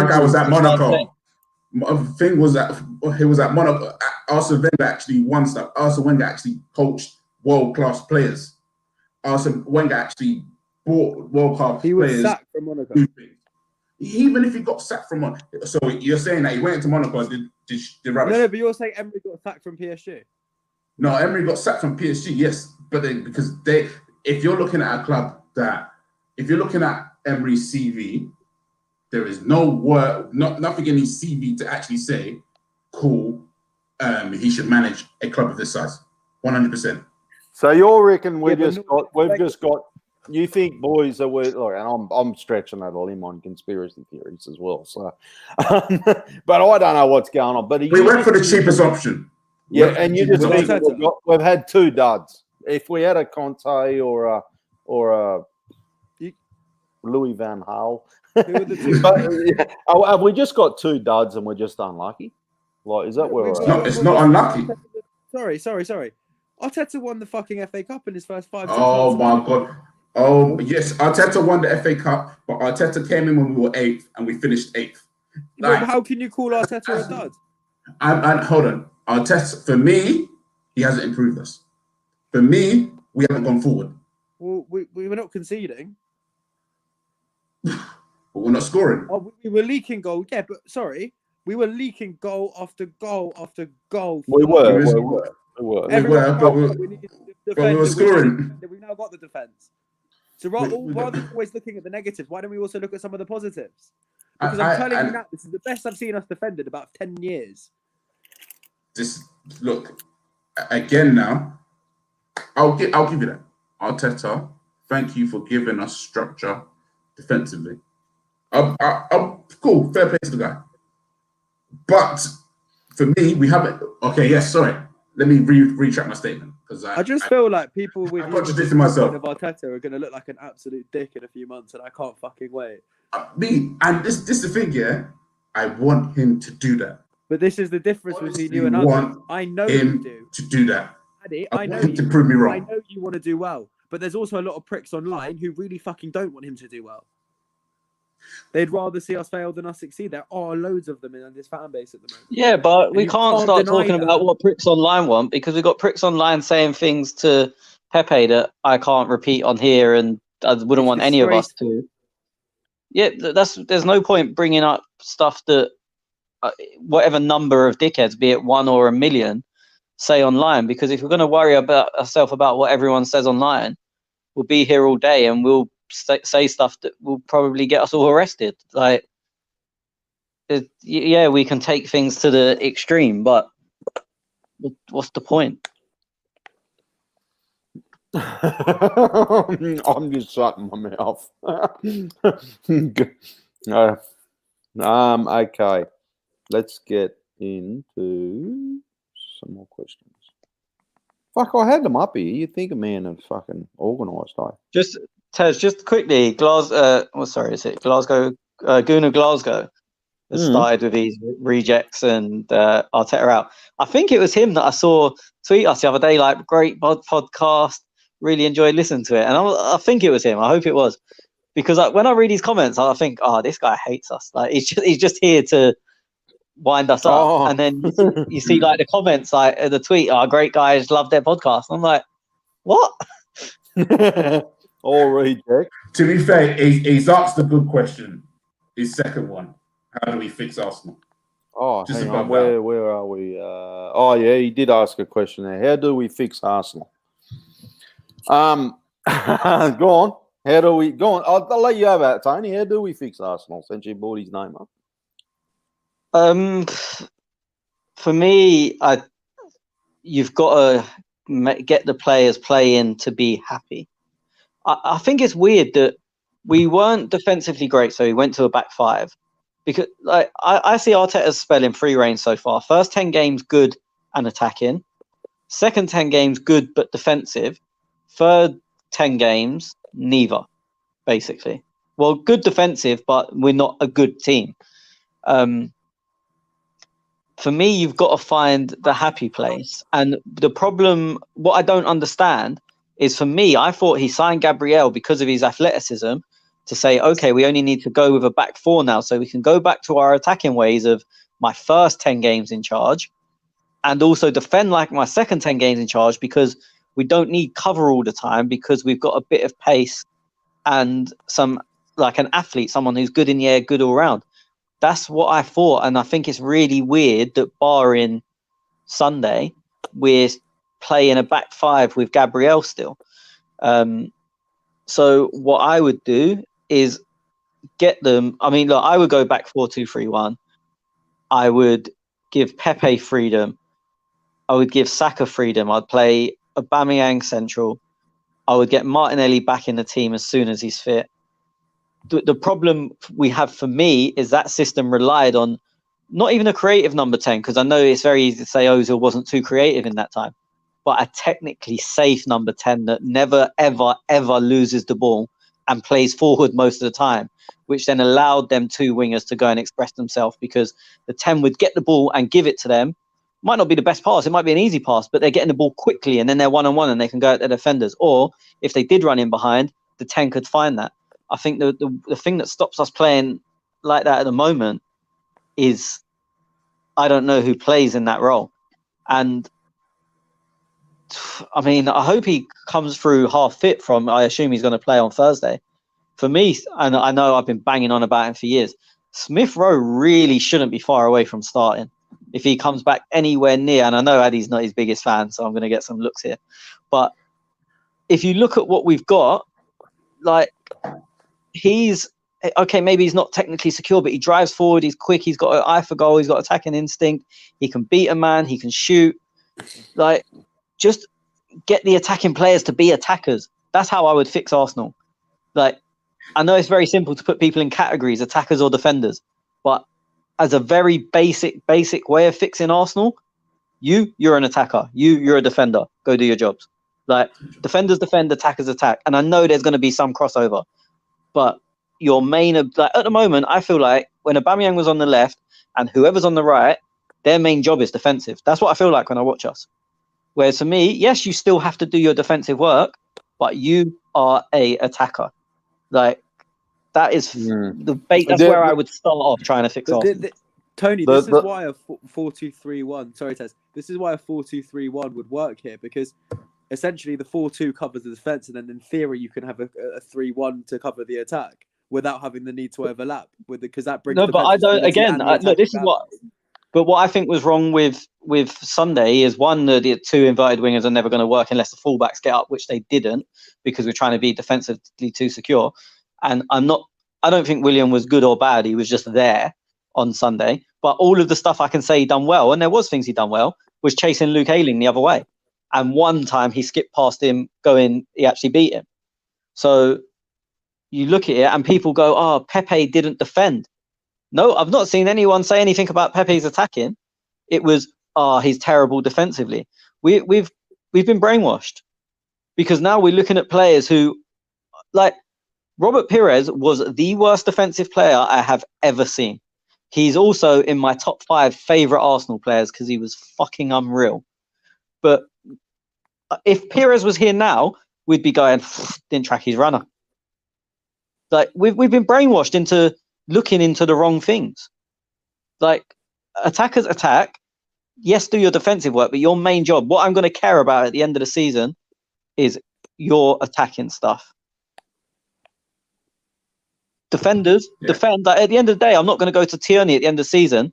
guy was at Monaco. Thing was that he was at Monaco. Arsene Wenger actually won stuff. Arsene Wenger actually coached world-class players. Arsene Wenger actually bought world-class players. He was sacked from Monaco. Even if he got sacked from Monaco. So you're saying that he went into Monaco and did rubbish? No, but you're saying Emery got sacked from PSG. No, Emery got sacked from PSG, yes. But then if you're looking at a club if you're looking at Emery's CV, there is no word, nothing in his CV to actually say, cool, he should manage a club of this size. 100%. So you reckon we've just got. You think boys are look, and I'm stretching that a limb on conspiracy theories as well. So, but I don't know what's going on. But we went for the cheapest option. Yeah, and you just With think Arteta? we've had 2 duds. If we had a Conte or a Louis Van Gaal, Who are the 2? but have we just got 2 duds and we're just unlucky? Like, is that where we're at? It's not unlucky. Sorry. Arteta won the fucking FA Cup in his first 5-6 Oh months. my God. Oh yes, Arteta won the FA Cup, but Arteta came in when we were 8th and we finished 8th. Well, how can you call Arteta a dud? And hold on, Arteta, for me, he hasn't improved us. For me, we haven't gone forward. Well, we were not conceding. But we're not scoring. Oh, we were leaking goal. Yeah, but sorry, we were leaking goal after goal after goal. We were. But we were scoring. We now got the defense. So rather than always looking at the negatives, why don't we also look at some of the positives? Because I'm telling you now, this is the best I've seen us defend in about 10 years. Just look again now. I'll give you that. Arteta, thank you for giving us structure defensively. Cool, fair play to the guy. But for me, we haven't. Okay, yes, sorry. Let me retract my statement because I just feel like people with I'm contradicting myself. of Arteta are going to look like an absolute dick in a few months, and I can't fucking wait. And this is the thing, yeah. I want him to do that. But this is the difference between you and others. I know you do. To do that. Addy, I know him to prove me wrong. I know you want to do well, but there's also a lot of pricks online who really fucking don't want him to do well. They'd rather see us fail than us succeed. There are loads of them in this fan base at the moment. Yeah, but we can't start talking about what pricks online want, because we've got pricks online saying things to Pepe that I can't repeat on here, and I wouldn't want any of us to. Yeah, there's no point bringing up stuff that whatever number of dickheads, be it 1 or 1 million, say online, because if we're going to worry about ourselves about what everyone says online, we'll be here all day and we'll say stuff that will probably get us all arrested. Like, yeah, we can take things to the extreme, but what's the point? I'm just shutting my mouth. Okay, let's get into some more questions. Fuck, I had them up here. You think a man is fucking organised, Just Tez, just quickly, Glasgow. Goon of Glasgow has started with these rejects and Arteta out. I think it was him that I saw tweet us the other day, like, great podcast, really enjoyed listening to it. And I think it was him. I hope it was. Because when I read his comments, I think, oh, this guy hates us. Like, he's just here to wind us up. And then you see like the comments, like the tweet, oh, great guys, love their podcast. And I'm like, what? All reject. To be fair, he's asked a good question. His second one: how do we fix Arsenal? Oh, just hang on. Where are we? Oh, yeah, he did ask a question there. How do we fix Arsenal? Go on. How do we go on? I'll let you have that, Tony. How do we fix Arsenal since you brought his name up? For me, you've got to get the players playing to be happy. I think it's weird that we weren't defensively great, so we went to a back 5. Because I see Arteta's spell in free reign so far. First 10 games, good and attacking. Second 10 games, good but defensive. Third 10 games, neither, basically. Well, good defensive, but we're not a good team. For me, you've got to find the happy place. And the problem, what I don't understand is, for me, I thought he signed Gabriel because of his athleticism to say, okay, we only need to go with a back 4 now, so we can go back to our attacking ways of my first 10 games in charge and also defend like my second 10 games in charge, because we don't need cover all the time, because we've got a bit of pace and some, like an athlete, someone who's good in the air, good all round. That's what I thought. And I think it's really weird that barring Sunday, we're playing a back 5 with Gabriel still. So what I would do is get them. I mean, look, I would go back 4-2-3-1. I would give Pepe freedom. I would give Saka freedom. I'd play Aubameyang central. I would get Martinelli back in the team as soon as he's fit. The problem we have, for me, is that system relied on not even a creative number 10, because I know it's very easy to say Ozil wasn't too creative in that time, but a technically safe number 10 that never, ever, ever loses the ball and plays forward most of the time, which then allowed them two wingers to go and express themselves, because the 10 would get the ball and give it to them. Might not be the best pass, it might be an easy pass, but they're getting the ball quickly and then they're one-on-one and they can go at their defenders. Or if they did run in behind, the 10 could find that. I think the thing that stops us playing like that at the moment is I don't know who plays in that role. And I mean, I hope he comes through half fit I assume he's going to play on Thursday. For me, and I know I've been banging on about him for years, Smith Rowe really shouldn't be far away from starting. If he comes back anywhere near, and I know Addy's not his biggest fan, so I'm going to get some looks here. But if you look at what we've got, like, he's, okay, maybe he's not technically secure, but he drives forward, he's quick, he's got an eye for goal, he's got attacking instinct, he can beat a man, he can shoot. Like, just get the attacking players to be attackers. That's how I would fix Arsenal. Like, I know it's very simple to put people in categories, attackers or defenders, but as a very basic way of fixing Arsenal, you're an attacker, you're a defender, go do your jobs. Like, defenders defend, attackers attack. And I know there's going to be some crossover, but your main, like, at the moment, I feel like when Aubameyang was on the left and whoever's on the right, their main job is defensive. That's what I feel like when I watch us. Whereas for me, yes, you still have to do your defensive work, but you are a attacker. Like, that is that's where I would start off trying to fix Arsenal. Tony, this is why a 4-2-3-1. Sorry, Tez. This is why a 4-2-3-1 would work here, because essentially the 4-2 covers the defense, and then in theory you can have a 3-1 to cover the attack without having the need to overlap. Because that brings. No, but I don't. Again, look, this is what. But what I think was wrong with Sunday is, one, the two inverted wingers are never going to work unless the fullbacks get up, which they didn't, because we're trying to be defensively too secure. And I don't think William was good or bad. He was just there on Sunday. But all of the stuff I can say he done well, and there was things he done well, was chasing Luke Ayling the other way. And one time he skipped past him, he actually beat him. So you look at it and people go, oh, Pepe didn't defend. No, I've not seen anyone say anything about Pepe's attacking. It was, he's terrible defensively. We've been brainwashed, because now we're looking at players who, like, Robert Pires was the worst defensive player I have ever seen. He's also in my top 5 favourite Arsenal players because he was fucking unreal. But if Pires was here now, we'd be going, didn't track his runner. Like, we've been brainwashed into looking into the wrong things. Like, attackers attack. Yes, do your defensive work, but your main job, what I'm going to care about at the end of the season, is your attacking stuff. Defenders, defend. Like, at the end of the day, I'm not going to go to Tierney at the end of the season.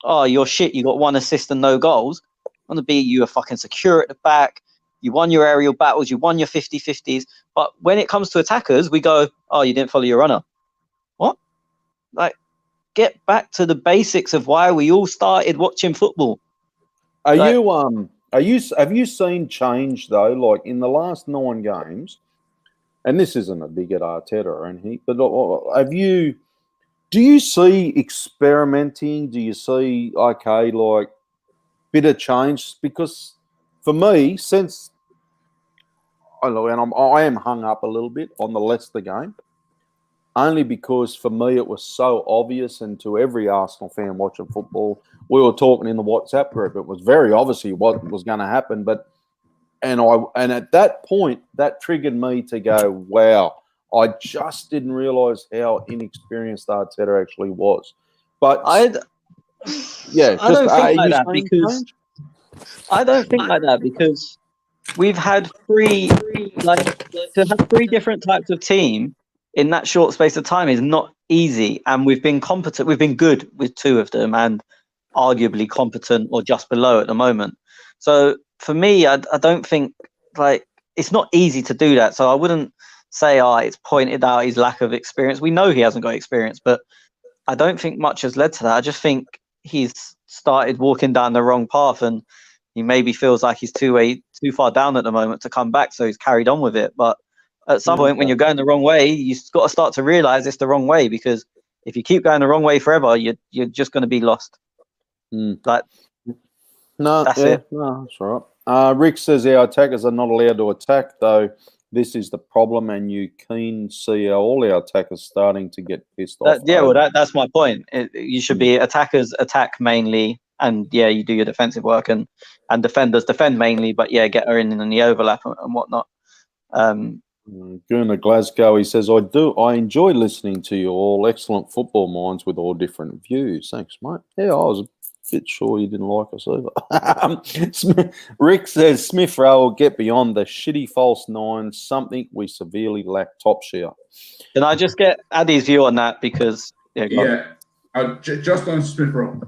Oh, you're shit. You got 1 assist and no goals. I'm going to be, you are fucking secure at the back. You won your aerial battles. You won your 50-50s. But when it comes to attackers, we go, oh, you didn't follow your runner. What? Like, get back to the basics of why we all started watching football. Have you seen change though? Like, in the last 9 games, and this isn't a dig at Arteta or anything, but do you see experimenting? Do you see, okay, like, bit of change? Because for me, since I am hung up a little bit on the Leicester game, only because for me it was so obvious, and to every Arsenal fan watching football, we were talking in the WhatsApp group, it was very obviously what was going to happen. And at that point, that triggered me to go, wow, I just didn't realise how inexperienced Arteta actually was. But I don't think like that, because we've had three different types of team in that short space of time is not easy, and we've been competent. We've been good with 2 of them, and arguably competent or just below at the moment. So for me, I don't think, like, it's not easy to do that. So I wouldn't say, it's pointed out his lack of experience. We know he hasn't got experience, but I don't think much has led to that. I just think he's started walking down the wrong path, and he maybe feels like he's too far down at the moment to come back. So he's carried on with it. But at some point, when you're going the wrong way, you've got to start to realise it's the wrong way, because If you keep going the wrong way forever, you're just going to be lost. Like, that's it. No, that's all right. Rick says our attackers are not allowed to attack, though. This is the problem, and you keen see how all our attackers starting to get pissed off. That's my point. You should be attackers attack mainly, and you do your defensive work, and defenders defend mainly, but get her in the overlap and whatnot. Gurner Glasgow, he says, I enjoy listening to you all. Excellent football minds with all different views. Thanks, mate. Yeah, I was a bit sure you didn't like us either. Rick says, Smith Rowe will get beyond the shitty false nine, something we severely lack top share. Can I just get Addy's view on that? Because, just on Smith Rowe.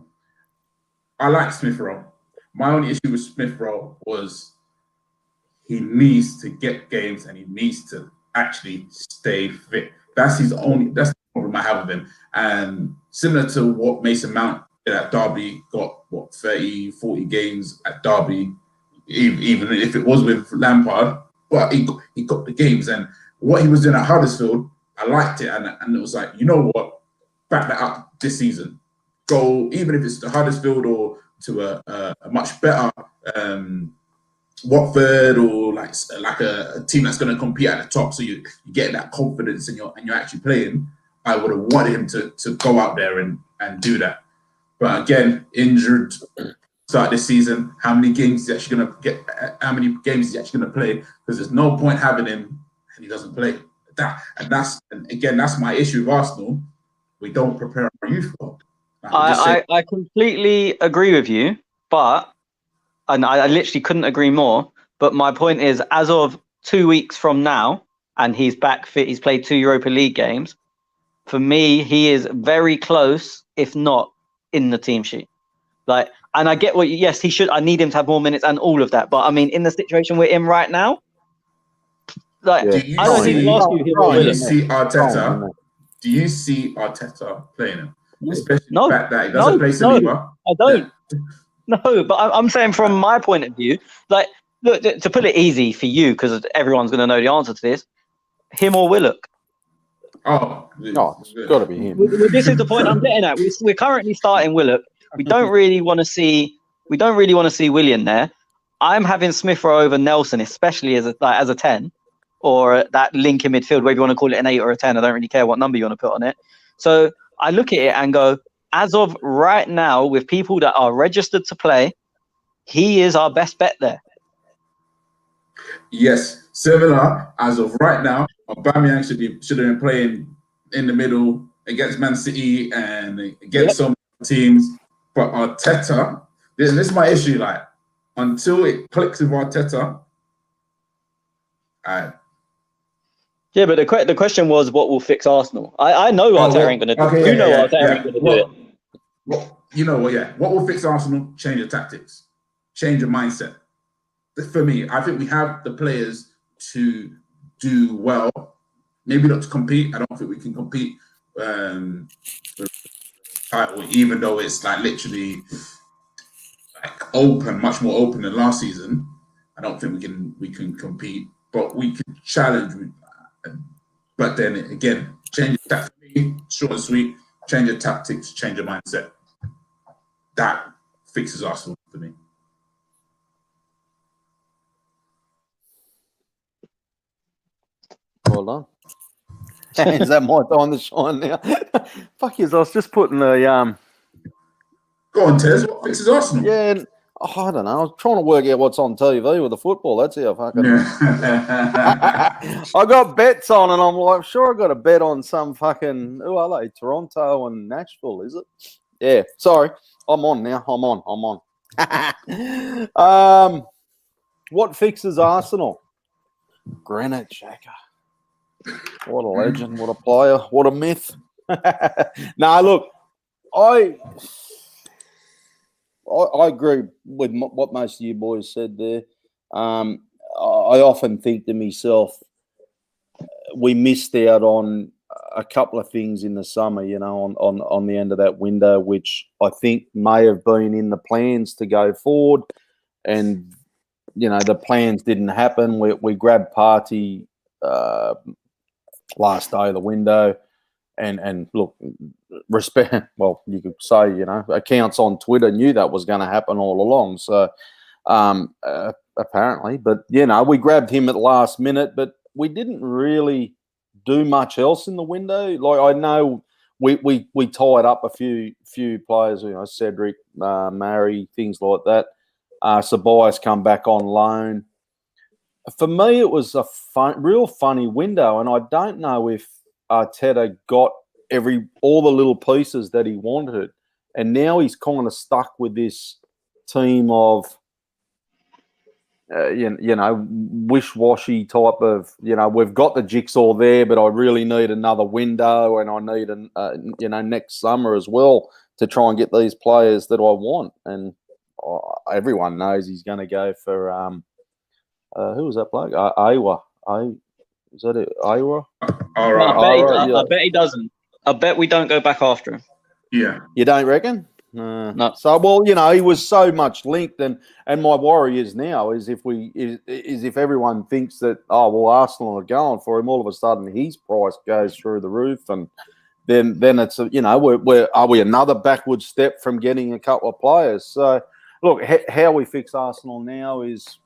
I like Smith Rowe. My only issue with Smith Rowe was he needs to get games and he needs to actually stay fit. That's the problem I have with him. And similar to what Mason Mount did at Derby, got 30, 40 games at Derby, even if it was with Lampard, but he got the games. And what he was doing at Huddersfield, I liked it. And it was like, you know what? Back that up this season. Go, even if it's to Huddersfield or to a much better Watford or like a team that's going to compete at the top, so you get that confidence and you're actually playing. I would have wanted him to go out there and do that. But again, injured start this season. How many games is he actually going to get? How many games is he actually going to play? Because there's no point having him and he doesn't play. That's my issue with Arsenal. We don't prepare our youth well. I completely agree with you, and I literally couldn't agree more. But my point is, as of 2 weeks from now, and he's back fit, he's played 2 Europa League games. For me, he is very close, if not in the team sheet. Like, and I get yes, he should. I need him to have more minutes and all of that. But I mean, in the situation we're in right now, like, I don't even ask you him. Do you see Arteta playing him? Especially the fact that he doesn't play Saliba. I don't. No, but I'm saying from my point of view, like, look, to put it easy for you, because everyone's going to know the answer to this, him or Willock? It's got to be him. This is the point I'm getting at. We're currently starting Willock. We don't really want to see Willian there. I'm having Smith Rowe over Nelson, especially as a 10, or that link in midfield, whether you want to call it an 8 or a 10. I don't really care what number you want to put on it. So I look at it and go, as of right now, with people that are registered to play, he is our best bet there. Yes, similar. As of right now, Aubameyang should have been playing in the middle against Man City and against some teams. But Arteta, this is my issue. Like, until it clicks with Arteta, yeah, but the question was, what will fix Arsenal? I know Arteta ain't going to do it. You know Arteta ain't going to do it. You know what? Yeah, what will fix Arsenal? Change your tactics, change your mindset. For me, I think we have the players to do well. Maybe not to compete. I don't think we can compete title, even though it's like literally like open, much more open than last season. I don't think we can compete, but we can challenge. But then again, change your tactics, short and sweet. Change your tactics, change your mindset. That fixes Arsenal for me. Well done. Is that my time to shine now? Fuck yes, I was just putting the Go on, Tez. What fixes Arsenal? Yeah, I don't know. I was trying to work out what's on TV with the football. That's how fucking. I got bets on, and I'm like, sure, I got a bet on some fucking. Who are they? Toronto and Nashville, is it? Yeah. Sorry, I'm on now. I'm on. What fixes Arsenal? Granit Xhaka. What a legend! What a player! What a myth! Look, I agree with what most of you boys said there. I often think to myself, we missed out on a couple of things in the summer, on the end of that window, which I think may have been in the plans to go forward, and the plans didn't happen. We grabbed Partey last day of the window. and look, respect. Well, you could say, accounts on Twitter knew that was going to happen all along. So apparently, but we grabbed him at the last minute, but we didn't really do much else in the window. Like, I know we tied up a few players, Cedric, Murray, things like that. Sabia's come back on loan. For me, it was a real funny window, and I don't know if Arteta got all the little pieces that he wanted, and now he's kind of stuck with this team of wish-washy type of, we've got the jigsaw there, but I really need another window, and I need next summer as well to try and get these players that I want. And everyone knows he's going to go for who was that bloke? Awa. Is that it? Awa? All right. I bet he doesn't. I bet we don't go back after him. Yeah. You don't reckon? No. So, well, he was so much linked, and my worry is now is if everyone thinks that, Arsenal are going for him, all of a sudden his price goes through the roof, and then it's are we another backward step from getting a couple of players? So, look, how we fix Arsenal now is,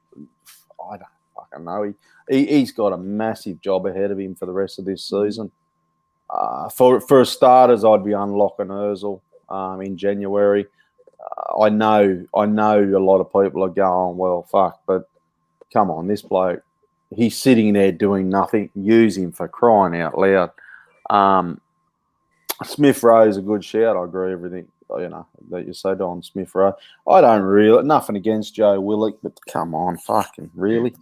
I don't fucking know. He's got a massive job ahead of him for the rest of this season. For starters, I'd be unlocking Ozil in January. I know a lot of people are going, well, fuck, but come on, this bloke, he's sitting there doing nothing. Use him, for crying out loud. Smith Rowe is a good shout. I agree with everything that you said on Smith Rowe. I don't really, nothing against Joe Willock, but come on, fucking really.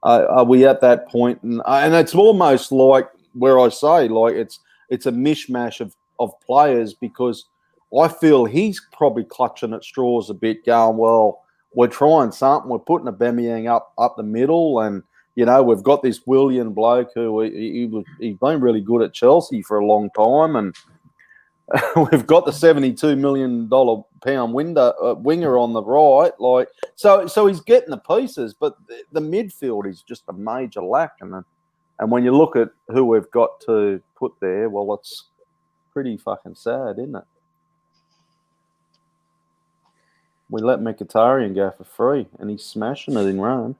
Are we at that point? And it's almost like where I say, like, it's a mishmash of players, because I feel he's probably clutching at straws a bit, going, well, we're trying something. We're putting Aubameyang up the middle, and we've got this Willian bloke who he's been really good at Chelsea for a long time, and we've got the $72 million winger on the right. Like, so he's getting the pieces, but the midfield is just a major lack, and when you look at who we've got to put there, well, it's pretty fucking sad, isn't it? We let Mkhitaryan go for free, and he's smashing it in Rome.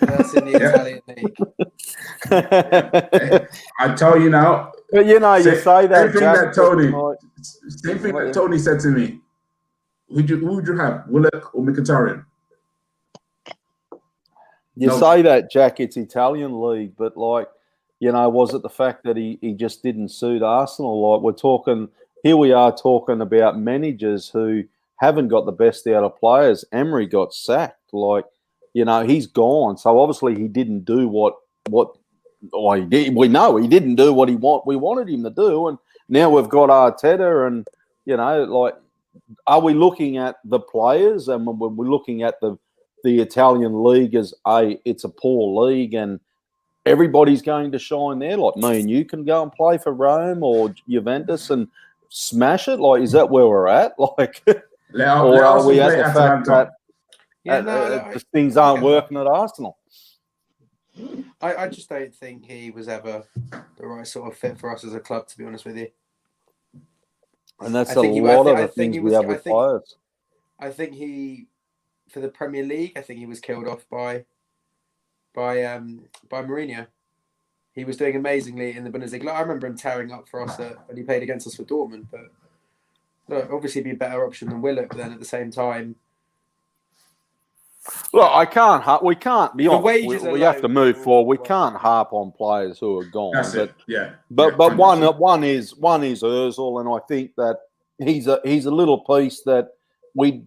That's in the Italian league. I tell you now. But you say that, Jack. Same thing that Tony said to me. Who would you have, Willock or Mkhitaryan? Say that, Jack. It's Italian league, but was it the fact that he just didn't suit Arsenal? Like, we are talking about managers who haven't got the best out of players. Emery got sacked. He's gone. So obviously he didn't do what he did. We know he didn't do what we wanted him to do. And now we've got Arteta, and are we looking at the players, and when we're looking at the Italian league as it's a poor league, and everybody's going to shine there? Like, me and you can go and play for Rome or Juventus and smash it. Like, is that where we're at? Like, or are we at the fact that things aren't working at Arsenal? I just don't think he was ever the right sort of fit for us as a club, to be honest with you. And that's a lot of the things we have with players. I think for the Premier League, I think he was killed off by Mourinho. He was doing amazingly in the Bundesliga. I remember him tearing up for us when he played against us for Dortmund. But look, obviously, be a better option than Willock. But then at the same time, look, we can't be honest. We have to move forward. We can't harp on players who are gone. That's it. Yeah. But one is Ozil, and I think that he's a little piece that we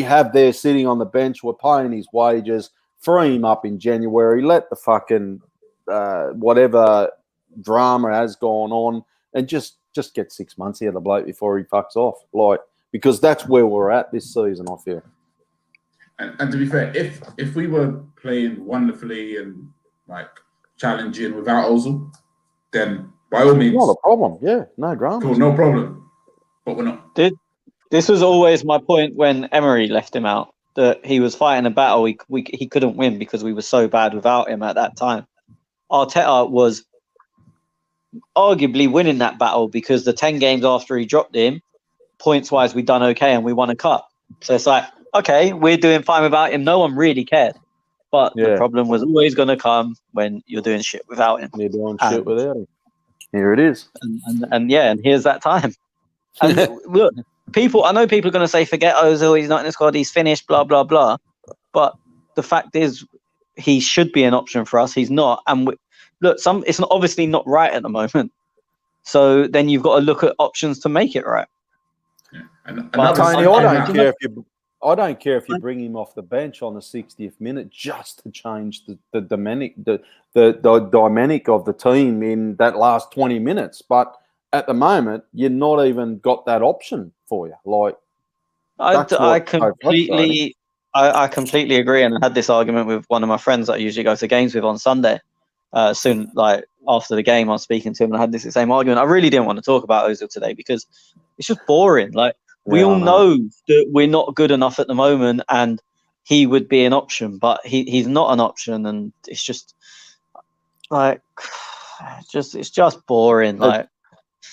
have there sitting on the bench. We're paying his wages. Free him up in January. Let the fucking whatever drama has gone on, and just get 6 months out of the bloke before he fucks off. Because that's where we're at this season, I feel. And to be fair, if we were playing wonderfully and challenging without Ozil, then by all means, not a problem. Yeah, no drama. Cool, no problem. But we're not. This was always my point when Emery left him out, that he was fighting a battle he couldn't win because we were so bad without him at that time. Arteta was arguably winning that battle because the 10 games after he dropped him, points-wise, we done okay and we won a cup. So it's like, okay, we're doing fine without him. No one really cared. But the problem was always going to come when you're doing shit without him. You're doing shit without him. Here it is. And here's that time. And look, I know people are going to say, forget Ozil, he's not in the squad, he's finished, blah, blah, blah. But the fact is, he should be an option for us. He's not. And look, it's obviously not right at the moment. So then you've got to look at options to make it right. Yeah. And Tony, I don't care if you bring him off the bench on the 60th minute just to change the dynamic of the team in that last 20 minutes. But at the moment, you're not even got that option for you. Like, I completely agree, and I had this argument with one of my friends that I usually go to games with on Sunday. Soon, like after the game, I was speaking to him, and I had this same argument. I really didn't want to talk about Ozil today because it's just boring. Like, we all know that we're not good enough at the moment, and he would be an option, but he's not an option, and it's just like it's just boring. Like,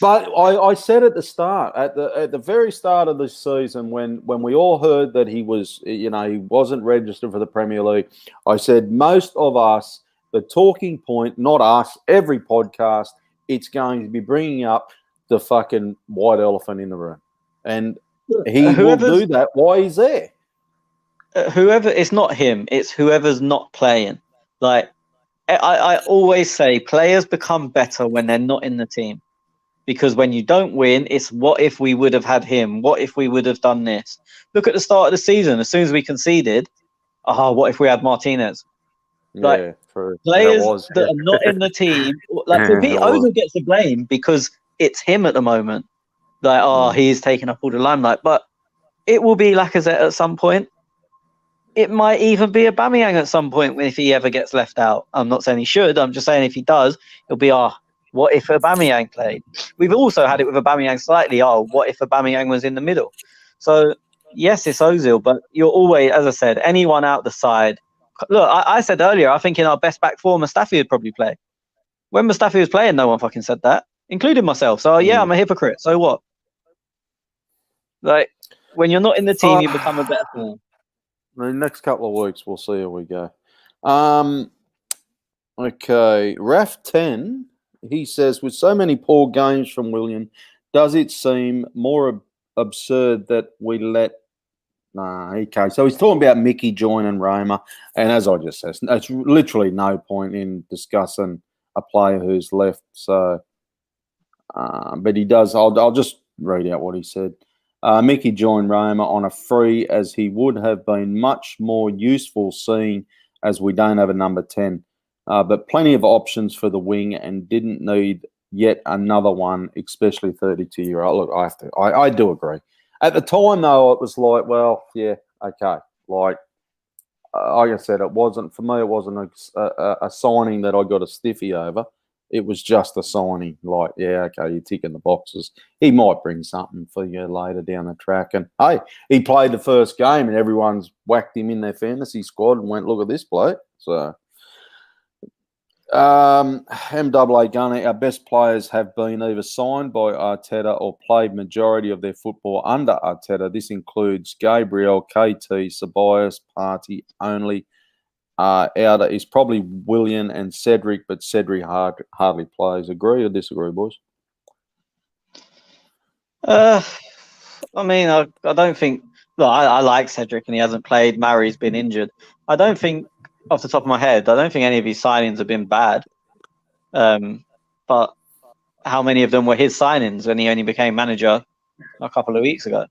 but I said at the start, at the very start of the season, when we all heard that he was, he wasn't registered for the Premier League, I said most of us, the talking point, not us, every podcast, it's going to be bringing up the fucking white elephant in the room. And he will do that while he's there. It's not him. It's whoever's not playing. Like, I always say players become better when they're not in the team. Because when you don't win, it's what if we would have had him? What if we would have done this? Look at the start of the season. As soon as we conceded, what if we had Martinez? Like, players that are not in the team, like for Pete, Ozil gets the blame because it's him at the moment. Like, he's taking up all the limelight. But it will be Lacazette at some point. It might even be Aubameyang at some point if he ever gets left out. I'm not saying he should. I'm just saying if he does, it'll be, what if Aubameyang played? We've also had it with Aubameyang slightly. What if Aubameyang was in the middle? So, yes, it's Ozil, but you're always, as I said, anyone out the side. Look, I said earlier, I think in our best back four, Mustafi would probably play. When Mustafi was playing, no one fucking said that, including myself. So, yeah, I'm a hypocrite. So what? Like, when you're not in the team, you become a better player. The next couple of weeks, we'll see how we go. Okay, Raf10, he says, with so many poor games from Willian, does it seem more absurd that we let... okay, so he's talking about Mickey joining Roma, and as I just said, it's literally no point in discussing a player who's left. So, but he does. I'll just read out what he said. Mickey joined Roma on a free, as he would have been much more useful, seeing as we don't have a number 10. But plenty of options for the wing, and didn't need yet another one, especially 32-year-old. Look, I do agree. At the time, though, it was like, well, yeah, okay. Like I said, it wasn't, for me, it wasn't a signing that I got a stiffy over. It was just a signing. Like, yeah, okay, you're ticking the boxes. He might bring something for you later down the track. And, hey, he played the first game and everyone's whacked him in their fantasy squad and went, look at this bloke. So, MAA Gunner, our best players have been either signed by Arteta or played majority of their football under Arteta. This includes Gabriel, KT, Ceballos, Partey only. Out is probably Willian and Cedric, but Cedric hardly plays. Agree or disagree, boys? I mean, I don't think... Look, I like Cedric and he hasn't played. Mary's been injured. I don't think, off the top of my head, I don't think any of his signings have been bad. But how many of them were his signings when he only became manager a couple of weeks ago?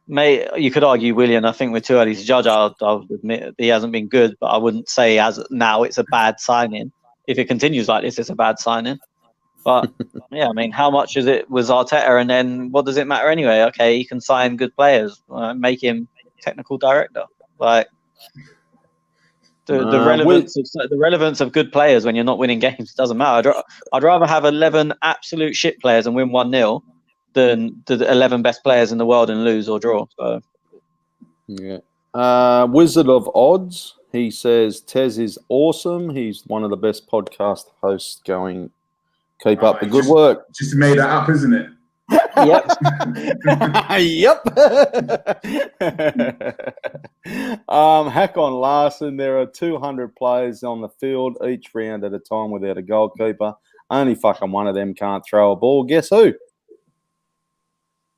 Mate, you could argue Willian. I think we're too early to judge. I'll admit he hasn't been good, but I wouldn't say as now it's a bad signing. If it continues like this, it's a bad signing. But yeah, I mean, how much was Arteta, and then what does it matter anyway? Okay, he can sign good players, make him technical director. Like the relevance of good players when you're not winning games doesn't matter. I'd rather have 11 absolute shit players and win 1-0. Than the 11 best players in the world and lose or draw. So, yeah. Wizard of Odds, He says Tez is awesome. He's one of the best podcast hosts going. Keep up the good work. Just made that up, isn't it? Yep. Hack on Larson. There are 200 players on the field each round at a time without a goalkeeper. Only fucking one of them can't throw a ball. Guess who?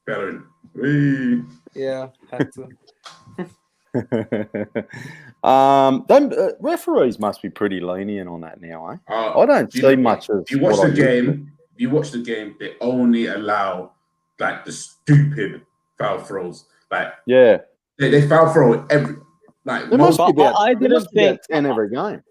Bellerin. Yeah, had to. Referees must be pretty lenient on that now, eh? I don't see much of. If you watch the game, they only allow like the stupid foul throws. Like they foul throw every like. There must be about, I didn't think 10 every game.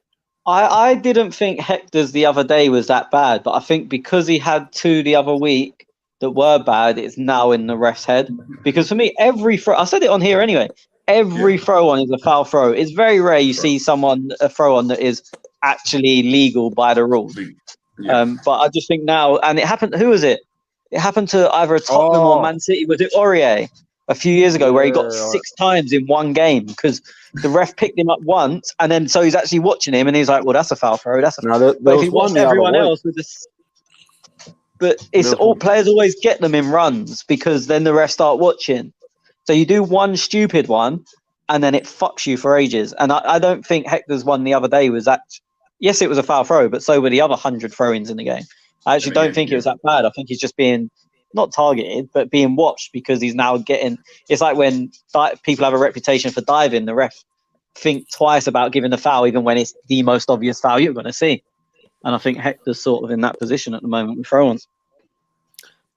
I didn't think Hector's the other day was that bad, but I think because he had 2 the other week that were bad, it's now in the ref's head. Because for me, every throw, I said it on here anyway, every throw on is a foul throw. It's very rare you see someone a throw on that is actually legal by the rules. Yeah. But I just think now, and it happened, who was it? It happened to either Tottenham or Man City. Was it Aurier a few years ago where he got 6 times in one game because the ref picked him up once, and then so he's actually watching him and he's like, well, that's a foul throw. That's a foul. But if he watched everyone else with this, but it's all players always get them in runs because then the refs start watching. So you do one stupid one and then it fucks you for ages. And I don't think Hector's one the other day was that. Yes, it was a foul throw, but so were the other 100 throw-ins in the game. I actually don't think it was that bad. I think he's just being not targeted, but being watched because he's now getting. It's like when people have a reputation for diving, the ref think twice about giving the foul, even when it's the most obvious foul you're going to see. And I think Hector's sort of in that position at the moment with throw-ons.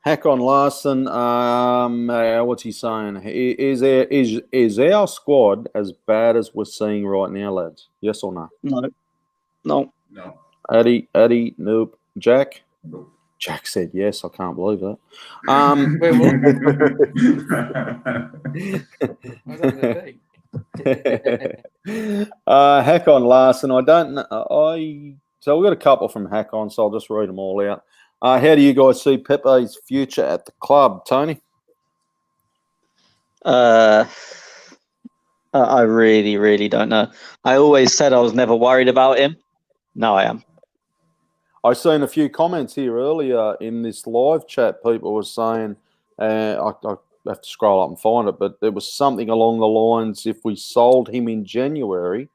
Hack on Larson. What's he saying? Is our squad as bad as we're seeing right now, lads? Yes or no? No. Addy, nope. Jack? Nope. Jack said yes. I can't believe that. Wait, what? What was that Hack on Larson. I don't know. So we've got a couple from Hack on, so I'll just read them all out. How do you guys see Pepe's future at the club, Tony? I really, really don't know. I always said I was never worried about him. Now I am. I seen a few comments here earlier in this live chat. People were saying, I have to scroll up and find it, but there was something along the lines, if we sold him in January,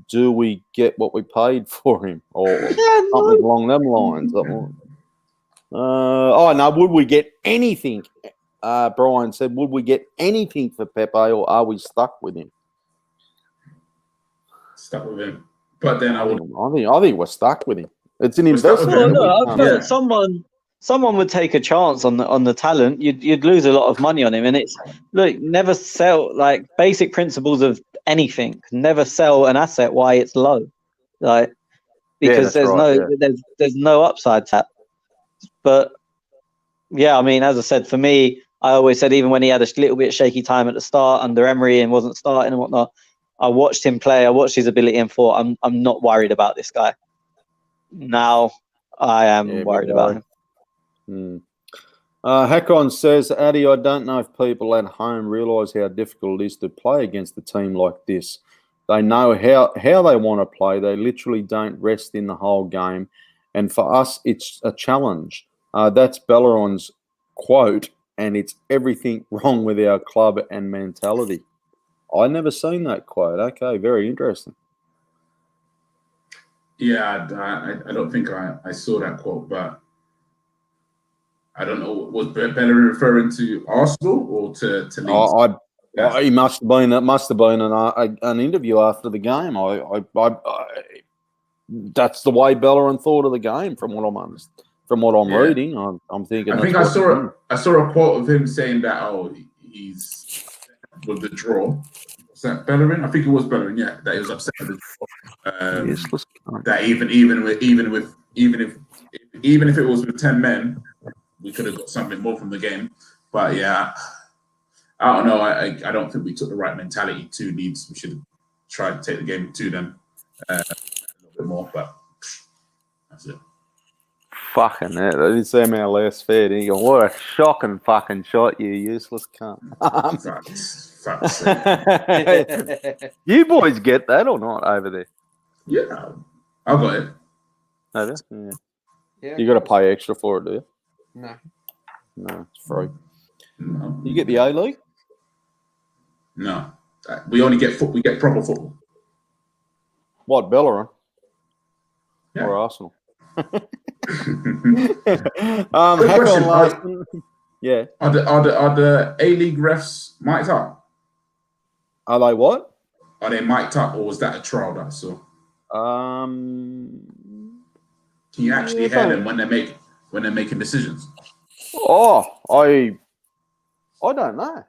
do we get what we paid for him? Or something along them lines. No, would we get anything? Brian said, would we get anything for Pepe or are we stuck with him? Stuck with him. But then I think we're stuck with him. It's an investment. No, someone would take a chance on the talent. You'd lose a lot of money on him, and it's never sell like basic principles of anything. Never sell an asset why it's low, like because there's no upside to that. But yeah, I mean, as I said, for me, I always said even when he had a little bit shaky time at the start under Emery and wasn't starting and whatnot, I watched him play. I watched his ability and thought, I'm not worried about this guy. Now I am worried about him. Hakon says, Addy, I don't know if people at home realise how difficult it is to play against a team like this. They know how they want to play. They literally don't rest in the whole game. And for us, it's a challenge. That's Bellerin's quote, and it's everything wrong with our club and mentality. I never seen that quote. Okay, very interesting. Yeah, I don't think I saw that quote, but I don't know. Was Bellerin referring to Arsenal or to Leeds? He must have been. It must have been an interview after the game. That's the way Bellerin thought of the game, from what I'm reading. I'm thinking. I think I saw a quote of him saying that he's with the draw. Was that Bellerin? I think it was Bellerin. Yeah, that he was upset with the draw. That even if it was with 10 men, we could have got something more from the game. But yeah, I don't know. I don't think we took the right mentality to Leeds. We should have tried to take the game to them a little bit more. But that's it. Fucking it. I didn't say my last fed. And you go, what a shocking fucking shot, you useless cunt. Fuck's sake. You boys get that or not over there? Yeah, I got it. Have you? Yeah. Yeah, You got to pay extra for it, do you? No. No, it's free. No. You get the A League? No. We only get we get proper football. What, Bellerin? Yeah. Or Arsenal? Quick Hack question. on Larson. Yeah. Are the A League refs mic'd up? Are they what? Are they mic'd up, or was that a trial that I saw? Can you actually hear them when they're making decisions? Oh, I don't know.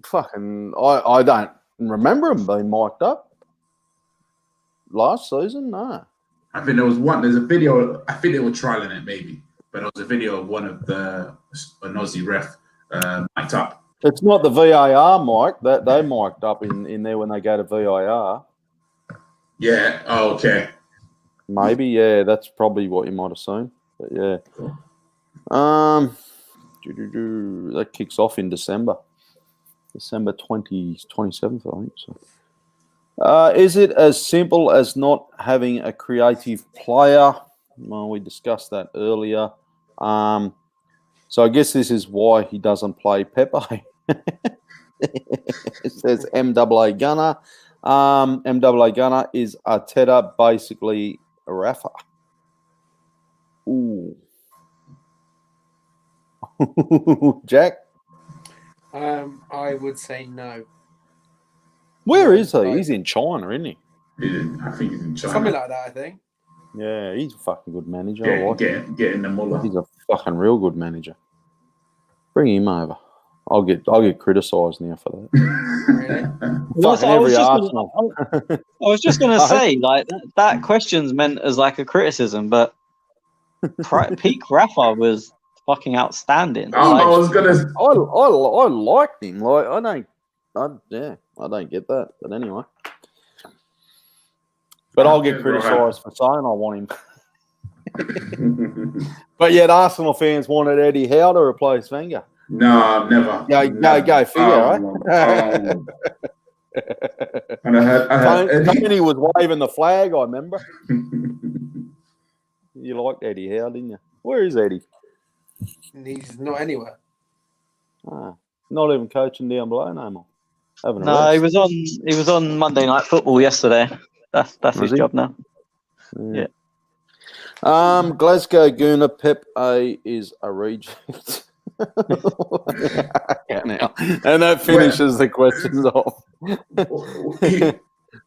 Fucking, I don't remember them being mic'd up last season. No. I think there's a video. I think they were trialing it maybe, but it was a video of one of an Aussie ref mic'd up. It's not the VAR mic that they mic'd up in there when they go to VAR. Yeah. Oh, okay. Maybe, yeah, that's probably what you might have seen. But yeah. Cool. That kicks off in December 27th, I think. So, is it as simple as not having a creative player? Well, we discussed that earlier. So I guess this is why he doesn't play Pepe. It says MAA Gunner. MAA Gunner is Arteta, basically Rafa. Ooh. Jack? I would say no. Where is he? He's in China, isn't he? I think he's in China. Something like that, I think. Yeah, he's a fucking good manager. Getting the mullah. He's a fucking real good manager. Bring him over. I'll get criticised now for that. Really? Fucking I every Arsenal. was just going to say, like, that question's meant as like a criticism, but peak Rafa was fucking outstanding. I was gonna. I liked him. Like I don't get that. But anyway. But I'll get criticised for saying I want him. But yet Arsenal fans wanted Eddie Howe to replace Wenger. No, never. Go figure, right? And I had Tony was waving the flag, I remember. You liked Eddie Howe, didn't you? Where is Eddie? He's not anywhere. Not even coaching down below no more. No, he was on Monday Night Football yesterday. That's his job now. Yeah. Glasgow Gooner Pepe is a reject. Now. And that finishes the questions off.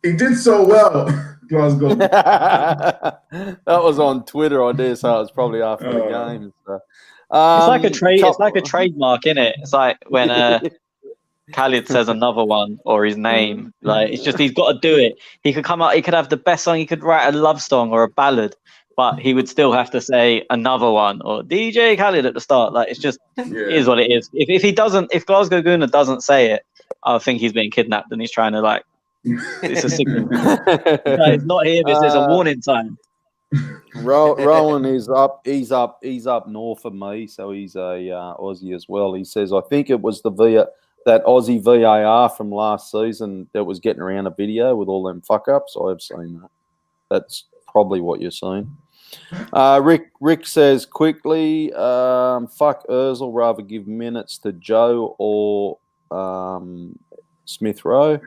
He did so well, Glasgow. That was on Twitter, I dare say. It was probably after the game. So. It's like a It's like a trademark, isn't it? It's like when Khalid says another one or his name. Like it's just he's got to do it. He could come out. He could have the best song. He could write a love song or a ballad, but he would still have to say another one or DJ Khalid at the start. Like it's just it is what it is. If Glasgow Gooner doesn't say it, I think he's being kidnapped and he's trying to like. It's a signal. It's not here. This is a warning sign. Rowan is up. He's up north of me, so he's a Aussie as well. He says, I think it was that Aussie VAR from last season that was getting around a video with all them fuck ups. I have seen that. That's probably what you're seeing. Rick says quickly, fuck Ozil, rather give minutes to Joe or Smith Rowe.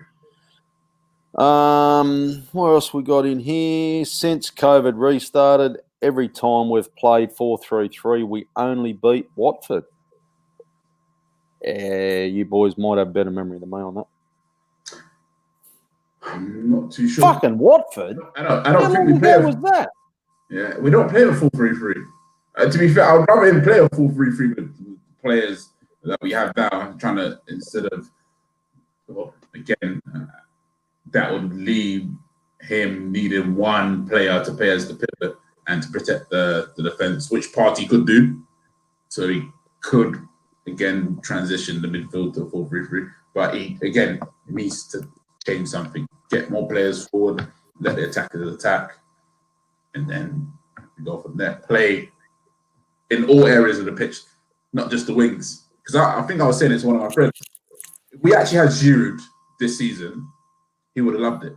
What else we got in here? Since COVID restarted, every time we've played 4-3-3, we only beat Watford. You boys might have better memory than me on that. I'm not too sure. Fucking Watford? I don't think we play. How was that? Yeah, we don't play a 4-3-3. To be fair, I would rather him play a 4-3-3 with players that we have now. Trying to instead of that would leave him needing one player to play as the pivot and to protect the defense, which Partey could do. So he could again transition the midfield to 4-3-3, but he needs to change something, get more players forward, let the attackers attack, and then go from there. Play in all areas of the pitch, not just the wings. Because I think I was saying it to one of my friends. if we actually had Giroud this season, he would have loved it.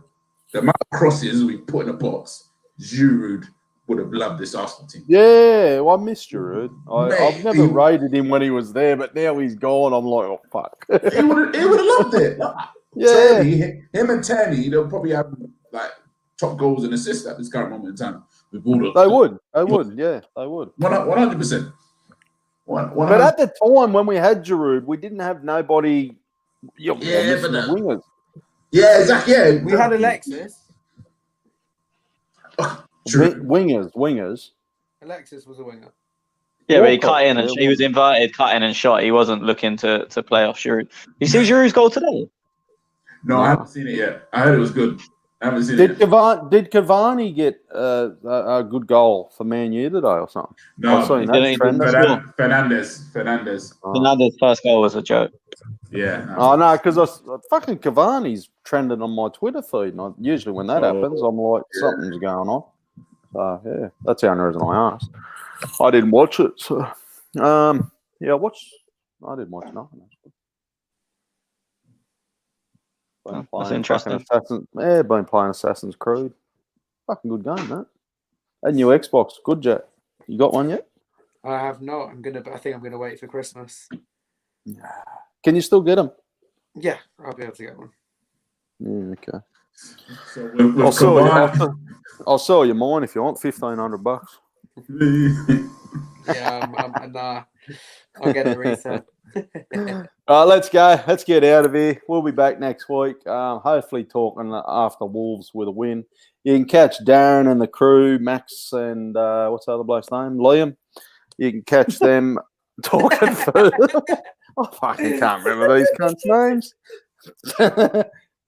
The amount of crosses we put in the box, Giroud would have loved this Arsenal team. Yeah, well, I missed Giroud. I've never he- rated him when he was there, but now he's gone. I'm like, oh, fuck. He would have loved it. Yeah. Tierney, him and Tierney, they'll probably have like top goals and assists at this current moment in time. With all the, They would. Yeah, they would. 100%. But at the time when we had Giroud, we didn't have nobody. Yeah, but the wingers. Yeah, exactly. Yeah, We had Alexis. Wingers. Alexis was a winger. Yeah, but he cut in and he was invited, cut in and shot. He wasn't looking to play off Giroud. You see Giroud's goal today? No, I haven't seen it yet. I heard it was good. I haven't seen Did it yet. Did Cavani get a good goal for Man U today or something? No, Fernandez first goal was a joke. Yeah. Oh no, because fucking Cavani's trending on my Twitter feed, and usually when that happens, I'm like, something's going on. So yeah, that's the only reason I asked. I didn't watch it, so I didn't watch nothing. That's interesting. Been playing Assassin's Creed. Fucking good game, that. That new Xbox, good, Jack. You got one yet? I have not. I think I'm gonna wait for Christmas. Can you still get them? Yeah, I'll be able to get one. Yeah, okay. So I'll sell you mine if you want. $1,500. Yeah, I'll get it resale. Let's go. Let's get out of here. We'll be back next week. Hopefully talking after Wolves with a win. You can catch Darren and the crew, Max and what's the other bloke's name? Liam. You can catch them talking further. I fucking can't remember these cunts' names.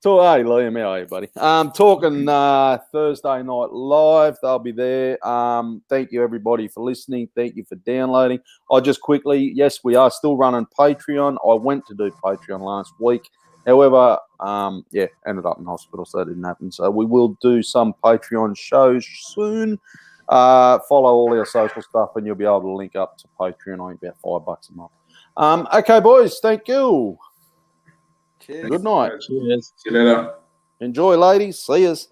Hey, Liam, how are you, buddy? Talking Thursday night live. They'll be there. Thank you, everybody, for listening. Thank you for downloading. Just quickly, yes, we are still running Patreon. I went to do Patreon last week. However, ended up in hospital, so it didn't happen. So we will do some Patreon shows soon. Follow all our social stuff, and you'll be able to link up to Patreon. I think about $5 a month. Okay, boys, thank you. Cheers. Good night. Cheers. See you later. Enjoy, ladies. See yous.